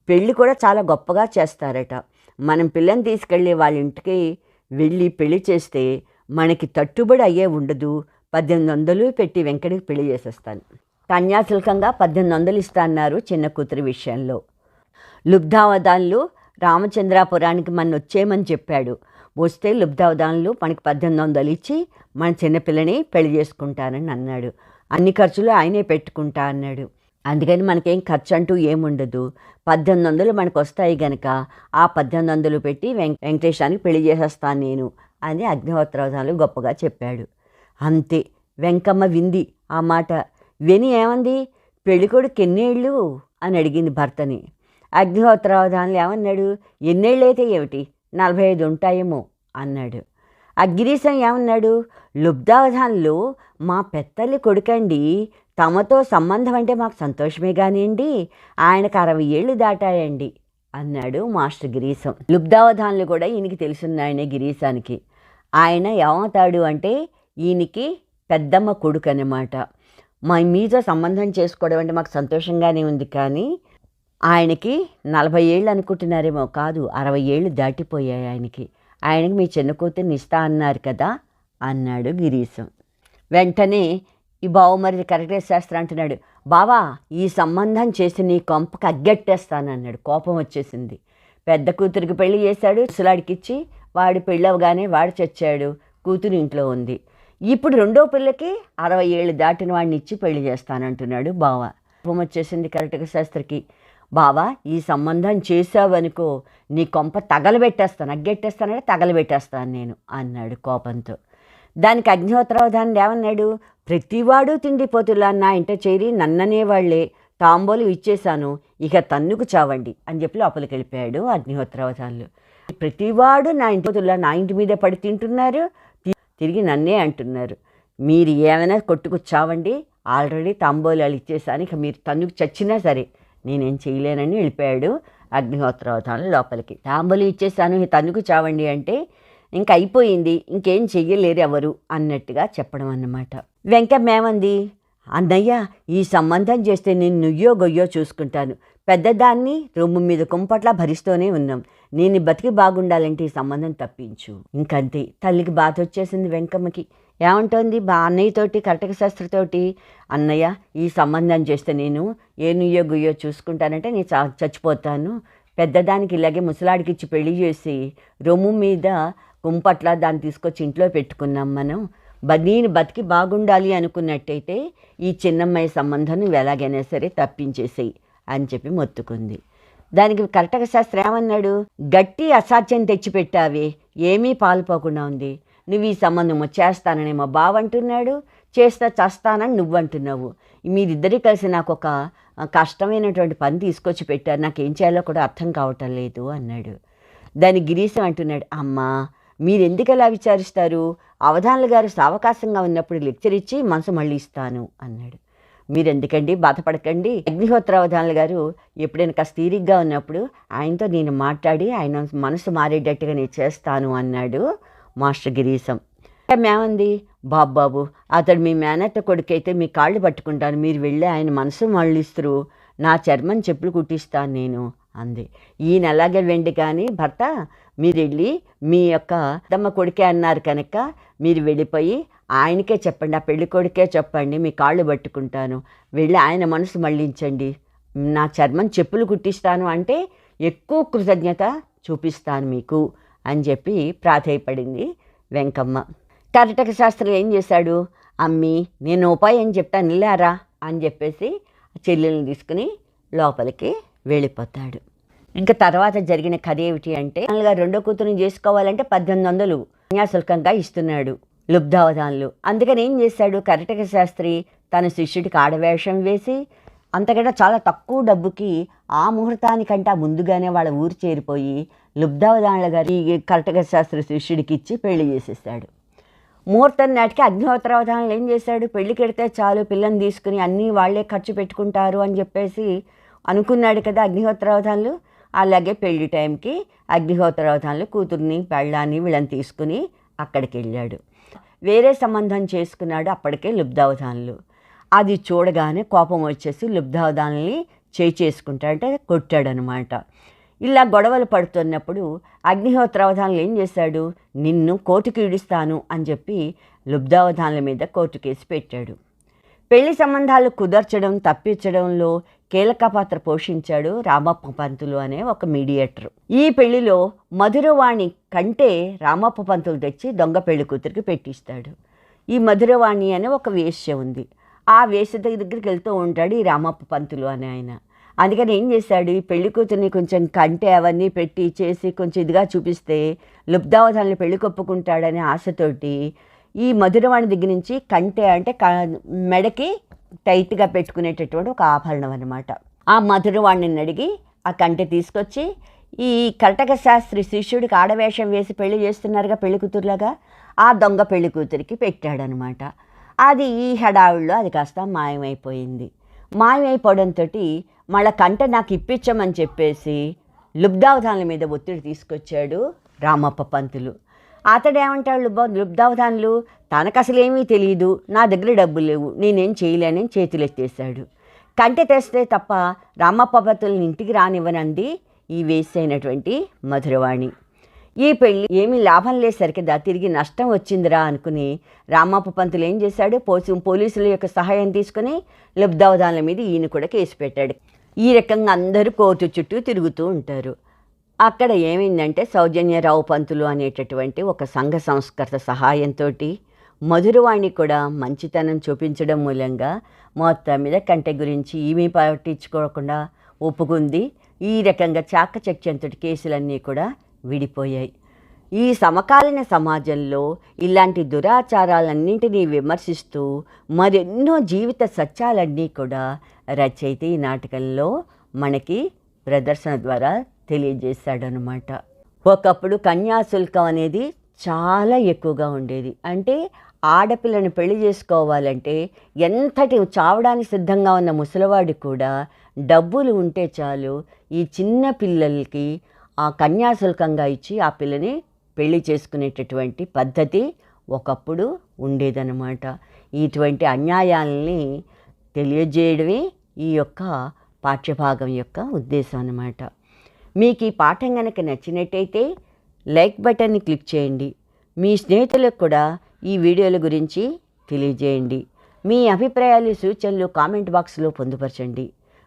పెళ్ళి కూడా చాలా గొప్పగా చేస్తారట. మనం పిల్లని తీసుకెళ్ళి వాళ్ళ ఇంటికి వెళ్ళి పెళ్లి చేస్తే మనకి తట్టుబడి అయ్యే ఉండదు. 1800 పెట్టి వెంకటికి పెళ్లి చేసేస్తాను. కన్యాశుల్కంగా 1800 ఇస్తా అన్నారు చిన్న కూతురి విషయంలో. లుబ్ధావధానులు రామచంద్రాపురానికి మన వచ్చేయమని చెప్పాడు. వస్తే లుబ్ధావధానులు మనకి 1800 ఇచ్చి మన చిన్నపిల్లని పెళ్లి చేసుకుంటానని అన్నాడు. అన్ని ఖర్చులు ఆయనే పెట్టుకుంటా అన్నాడు. అందుకని మనకేం ఖర్చు అంటూ ఏముండదు. 1800 మనకు వస్తాయి గనక ఆ 1800 పెట్టి వెంకటేశానికి పెళ్లి చేసేస్తాను నేను అని అగ్నిహోత్రావధానులు గొప్పగా చెప్పాడు. అంతే. వెంకమ్మ వింది ఆ మాట. విని ఏమంది? పెళ్ళికొడుకు ఎన్నేళ్ళు అని అడిగింది భర్తని. అగ్నిహోత్రావధానులు ఏమన్నాడు? ఎన్నేళ్ళైతే ఏమిటి, 45 ఉంటాయేమో అన్నాడు. ఆ గిరీశం ఏమన్నాడు? లుబ్ధావధానులు మా పెద్దల్లి కొడుకండి, తమతో సంబంధం అంటే మాకు సంతోషమే కానివ్వండి, ఆయనకు 60 ఏళ్ళు దాటాయండి అన్నాడు మాస్టర్ గిరీశం. లుబ్ధావధానులు కూడా ఈయనకి తెలుసున్నాయనే గిరీశానికి. ఆయన ఏమవుతాడు అంటే ఈయనకి పెద్దమ్మ కొడుకు అన్నమాట. మా మీతో సంబంధం చేసుకోవడం అంటే మాకు సంతోషంగానే ఉంది, కానీ ఆయనకి 40 ఏళ్ళు అనుకుంటున్నారేమో, కాదు 60 ఏళ్ళు దాటిపోయాయి ఆయనకి. ఆయనకి మీ చిన్న కూతుర్ని ఇస్తా అన్నారు కదా అన్నాడు గిరీశం. వెంటనే ఈ బావమరిది కరెక్ట్గా శాస్త్రం అంటున్నాడు, బావా ఈ సంబంధం చేసి నీ కొంపకి అగ్గెట్టేస్తానన్నాడు. కోపం వచ్చేసింది. పెద్ద కూతురికి పెళ్లి చేశాడు, సులాడికిచ్చి వాడి పెళ్ళి అవగానే వాడు చచ్చాడు, కూతురు ఇంట్లో ఉంది. ఇప్పుడు రెండో పిల్లకి 60 ఏళ్ళు దాటిన వాడిని ఇచ్చి పెళ్లి చేస్తానంటున్నాడు బావ. కోపం వచ్చేసింది కరెక్ట్గా శాస్త్రికి. బావా ఈ సంబంధం చేసావనుకో నీ కొంప తగలబెట్టేస్తాను, అగ్గెట్టేస్తానంటే తగలబెట్టేస్తాను నేను అన్నాడు కోపంతో. దానికి అగ్నిహోత్రావధానుడు ఏమన్నాడు? ప్రతివాడు తిండిపోతులా నా ఇంట చేరి నన్ననేవాళ్లే, తాంబోలు ఇచ్చేశాను, ఇక తన్నుకు చావండి అని చెప్పి లోపలికి వెళ్ళిపోయాడు అగ్నిహోత్రావధానులు. ప్రతివాడు నా ఇంటిపోతులా నా ఇంటి మీద పడి తింటున్నారు, తిరిగి నన్నే అంటున్నారు, మీరు ఏమైనా కొట్టుకు చావండి, ఆల్రెడీ తాంబోలాలు ఇచ్చేసాను, ఇక మీరు తన్నుకు చచ్చినా సరే నేనేం చేయలేనని వెళ్ళిపోయాడు అగ్నిహోత్రావధానులు లోపలికి. తాంబోలు ఇచ్చేసాను, తన్నుకు చావండి అంటే ఇంక అయిపోయింది, ఇంకేం చెయ్యలేరు ఎవరు అన్నట్టుగా చెప్పడం అన్నమాట. వెంకమ్మ ఏమంది? అన్నయ్య ఈ సంబంధం చేస్తే నేను నుయ్యో గొయ్యో చూసుకుంటాను, పెద్దదాన్ని రొమ్ము మీద కుంపట్లా భరిస్తూనే ఉన్నాం, నేను బతికి బాగుండాలంటే ఈ సంబంధం తప్పించు. ఇంకంతే. తల్లికి బాధ వచ్చేసింది వెంకమ్మకి. ఏమంటోంది అన్నయ్యతోటి కర్ణాటక శాస్త్రితోటి? అన్నయ్య ఈ సంబంధం చేస్తే నేను ఏ నుయ్యో గుయ్యో చూసుకుంటానంటే నేను చచ్చిపోతాను, పెద్దదానికి ఇలాగే ముసలాడికి ఇచ్చి పెళ్లి చేసి రొమ్ము మీద కుంపట్ల దాన్ని తీసుకొచ్చి ఇంట్లో పెట్టుకున్నాం మనం. నేను బతికి బాగుండాలి అనుకున్నట్టయితే ఈ చిన్నమ్మాయి సంబంధం నువ్వు ఎలాగైనా సరే తప్పించేసేయి అని చెప్పి మొత్తుకుంది. దానికి కర్టక శాస్త్రి ఏమన్నాడు, గట్టి అసాధ్యం తెచ్చిపెట్టావే, ఏమీ పాల్పోకుండా ఉంది. నువ్వు ఈ సంబంధము చేస్తానని మా బావ అంటున్నాడు, చేస్తా చేస్తానని నువ్వు అంటున్నావు. మీరిద్దరి కలిసి నాకు ఒక కష్టమైనటువంటి పని తీసుకొచ్చి పెట్టారు, నాకేం చేయాలో కూడా అర్థం కావటం లేదు అన్నాడు. దాని గిరీశం అంటున్నాడు, అమ్మా మీరు ఎందుకు అలా విచారిస్తారు, అవధానులు గారు సావకాశంగా ఉన్నప్పుడు లెక్చర్ ఇచ్చి మనసు మళ్ళీ ఇస్తాను అన్నాడు. మీరెందుకండి బాధపడకండి, అగ్నిహోత్ర అవధానులు గారు ఎప్పుడైనా కాస్త తీరిగ్గా ఉన్నప్పుడు ఆయనతో నేను మాట్లాడి ఆయన మనసు మారేటట్టుగా నేను చేస్తాను అన్నాడు మాస్టర్ గిరీశం. మేమంది, బాబు అతడు మీ మేనత్త కొడుకైతే మీ కాళ్ళు పట్టుకుంటాను, మీరు వెళ్ళి ఆయన మనసు మళ్ళిస్తారు, నా చర్మం చెప్పులు కుట్టిస్తాను నేను అంది. ఈయన అలాగే వెండి కానీ భర్త, మీరు వెళ్ళి మీ యొక్క అత్తమ్మ కొడుకే అన్నారు కనుక మీరు వెళ్ళిపోయి ఆయనకే చెప్పండి, ఆ పెళ్లి కొడుకే చెప్పండి, మీ కాళ్ళు పట్టుకుంటాను, వెళ్ళి ఆయన మనసు మళ్ళించండి, నా చర్మం చెప్పులు కుట్టిస్తాను అంటే ఎక్కువ కృతజ్ఞత చూపిస్తాను మీకు అని చెప్పి ప్రాధేయపడింది వెంకమ్మ. కర్టక శాస్త్రి ఏం చేశాడు, అమ్మి నేను ఉపాయం చెప్తాను నిల్లారా అని చెప్పేసి చెల్లెల్ని తీసుకుని లోపలికి వెళ్ళిపోతాడు. ఇంకా తర్వాత జరిగిన కథ ఏమిటి అంటే, రెండో కూతురుని చేసుకోవాలంటే 1800 కన్యాశుల్కంగా ఇస్తున్నాడు లుబ్ధావధానులు. అందుకని ఏం చేశాడు కర్టక శాస్త్రి, తన శిష్యుడికి ఆడవేషం వేసి అంతకంటే చాలా తక్కువ డబ్బుకి ఆ ముహూర్తానికంటే ముందుగానే వాళ్ళ ఊరు చేరిపోయి లుబ్ధావధానుల గారి కర్టక శాస్త్రి శిష్యుడికి ఇచ్చి పెళ్లి చేసేసాడు. ముహూర్తం నాటికి అగ్నిహోత్రావధానులు ఏం చేశాడు, పెళ్లి కెడితే చాలు పిల్లని తీసుకుని అన్నీ వాళ్లే ఖర్చు పెట్టుకుంటారు అని చెప్పేసి అనుకున్నాడు కదా అగ్నిహోత్రావధానులు. అలాగే పెళ్లి టైంకి అగ్నిహోత్రావధానులు కూతుర్ని పెళ్ళాన్ని వీళ్ళని తీసుకుని అక్కడికి వెళ్ళాడు. వేరే సంబంధం చేసుకున్నాడు అప్పటికే లుబ్ధావధానులు. అది చూడగానే కోపం వచ్చేసి లుబ్ధావధానుల్ని చేసుకుంటాడంటే కొట్టాడనమాట. ఇలా గొడవలు పడుతున్నప్పుడు అగ్నిహోత్రావధానులు ఏం చేశాడు, నిన్ను కోర్టుకి ఈడుస్తాను అని చెప్పి లుబ్ధావధానుల మీద కోర్టు కేసు పెట్టాడు. పెళ్లి సంబంధాలు కుదర్చడం తప్పించడంలో కీలక పాత్ర పోషించాడు రామప్ప పంతులు అనే ఒక మీడియేటర్. ఈ పెళ్లిలో మధురవాణి కంటే రామప్ప పంతులు తెచ్చి దొంగ పెళ్లి కూతురికి పెట్టిస్తాడు. ఈ మధురవాణి అనే ఒక వేశ్య ఉంది, ఆ వేశ్య దగ్గరికి వెళ్తూ ఉంటాడు ఈ రామప్ప పంతులు అనే ఆయన. అందుకని ఏం చేశాడు, ఈ పెళ్లి కూతుర్ని కొంచెం కంటే అవన్నీ పెట్టి చేసి కొంచెం ఇదిగా చూపిస్తే లుబ్ధావధానులు పెళ్లి కొప్పుకుంటాడనే ఆశతోటి ఈ మధురవాణి దగ్గర నుంచి కంటే అంటే మెడకి టైట్గా పెట్టుకునేటటువంటి ఒక ఆభరణం అన్నమాట. ఆ మధురవాణిని అడిగి ఆ కంటె తీసుకొచ్చి ఈ కర్టక శాస్త్రి శిష్యుడికి ఆడవేషం వేసి పెళ్లి చేస్తున్నారుగా పెళ్లి కూతురులాగా, ఆ దొంగ పెళ్లి కూతురికి పెట్టాడనమాట. అది ఈ హడావిడిలో అది కాస్త మాయమైపోయింది. మాయమైపోవడంతో మళ్ళీ కంట నాకు ఇప్పించమని చెప్పేసి లుబ్ధావధానుల మీద ఒత్తిడి తీసుకొచ్చాడు రామప్ప పంతులు. అతడేమంటాడు, లుబ్ధావధానులు తనకు అసలు ఏమీ తెలియదు, నా దగ్గర డబ్బులు లేవు, నేనేం చేయలేనని చేతులెత్తేశాడు. కంటె తెస్తే తప్ప రామప్ప పంతుల్ని ఇంటికి రానివ్వనంది ఈ వేసి అయినటువంటి మధురవాణి. ఈ పెళ్ళి ఏమీ లాభం లేసరికి తిరిగి నష్టం వచ్చిందిరా అనుకుని రామప్ప పంతులు ఏం చేశాడు, పోలీసుల యొక్క సహాయం తీసుకుని లుబ్ధావధానుల మీద ఈయన కూడా కేసు పెట్టాడు. ఈ రకంగా అందరూ కోర్టు చుట్టూ తిరుగుతూ ఉంటారు. అక్కడ ఏమైందంటే సౌజన్యరావు పంతులు అనేటటువంటి ఒక సంఘ సంస్కర్త సహాయంతో మధురవాణి కూడా మంచితనం చూపించడం మూలంగా మొత్తం మీద కంటె గురించి ఏమీ పట్టించుకోకుండా ఒప్పుకుంది. ఈ రకంగా చాకచక్యంతో కేసులన్నీ కూడా విడిపోయాయి. ఈ సమకాలీన సమాజంలో ఇలాంటి దురాచారాలన్నింటినీ విమర్శిస్తూ మరెన్నో జీవిత సత్యాలన్నీ కూడా రచయిత ఈ నాటకంలో మనకి ప్రదర్శన ద్వారా తెలియజేశాడనమాట. ఒకప్పుడు కన్యాశుల్కం అనేది చాలా ఎక్కువగా ఉండేది. అంటే ఆడపిల్లను పెళ్లి చేసుకోవాలంటే ఎంతటి చావడానికి సిద్ధంగా ఉన్న ముసలివాడి కూడా డబ్బులు ఉంటే చాలు ఈ చిన్న పిల్లలకి ఆ కన్యాశుల్కంగా ఇచ్చి ఆ పిల్లని పెళ్లి చేసుకునేటటువంటి పద్ధతి ఒకప్పుడు ఉండేదన్నమాట. ఇటువంటి అన్యాయాలని తెలియజేయడమే ఈ యొక్క పాఠ్యభాగం యొక్క ఉద్దేశం అన్నమాట. మీకు ఈ పాఠం కనుక నచ్చినట్టయితే లైక్ బటన్ని క్లిక్ చేయండి. మీ స్నేహితులకు కూడా ఈ వీడియోల గురించి తెలియజేయండి. మీ అభిప్రాయాలు సూచనలు కామెంట్ బాక్స్లో పొందుపరచండి.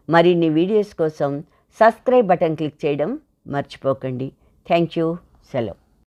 మరిన్ని వీడియోస్ కోసం సబ్స్క్రైబ్ బటన్ క్లిక్ చేయడం మర్చిపోకండి. Thank you. సెలవు.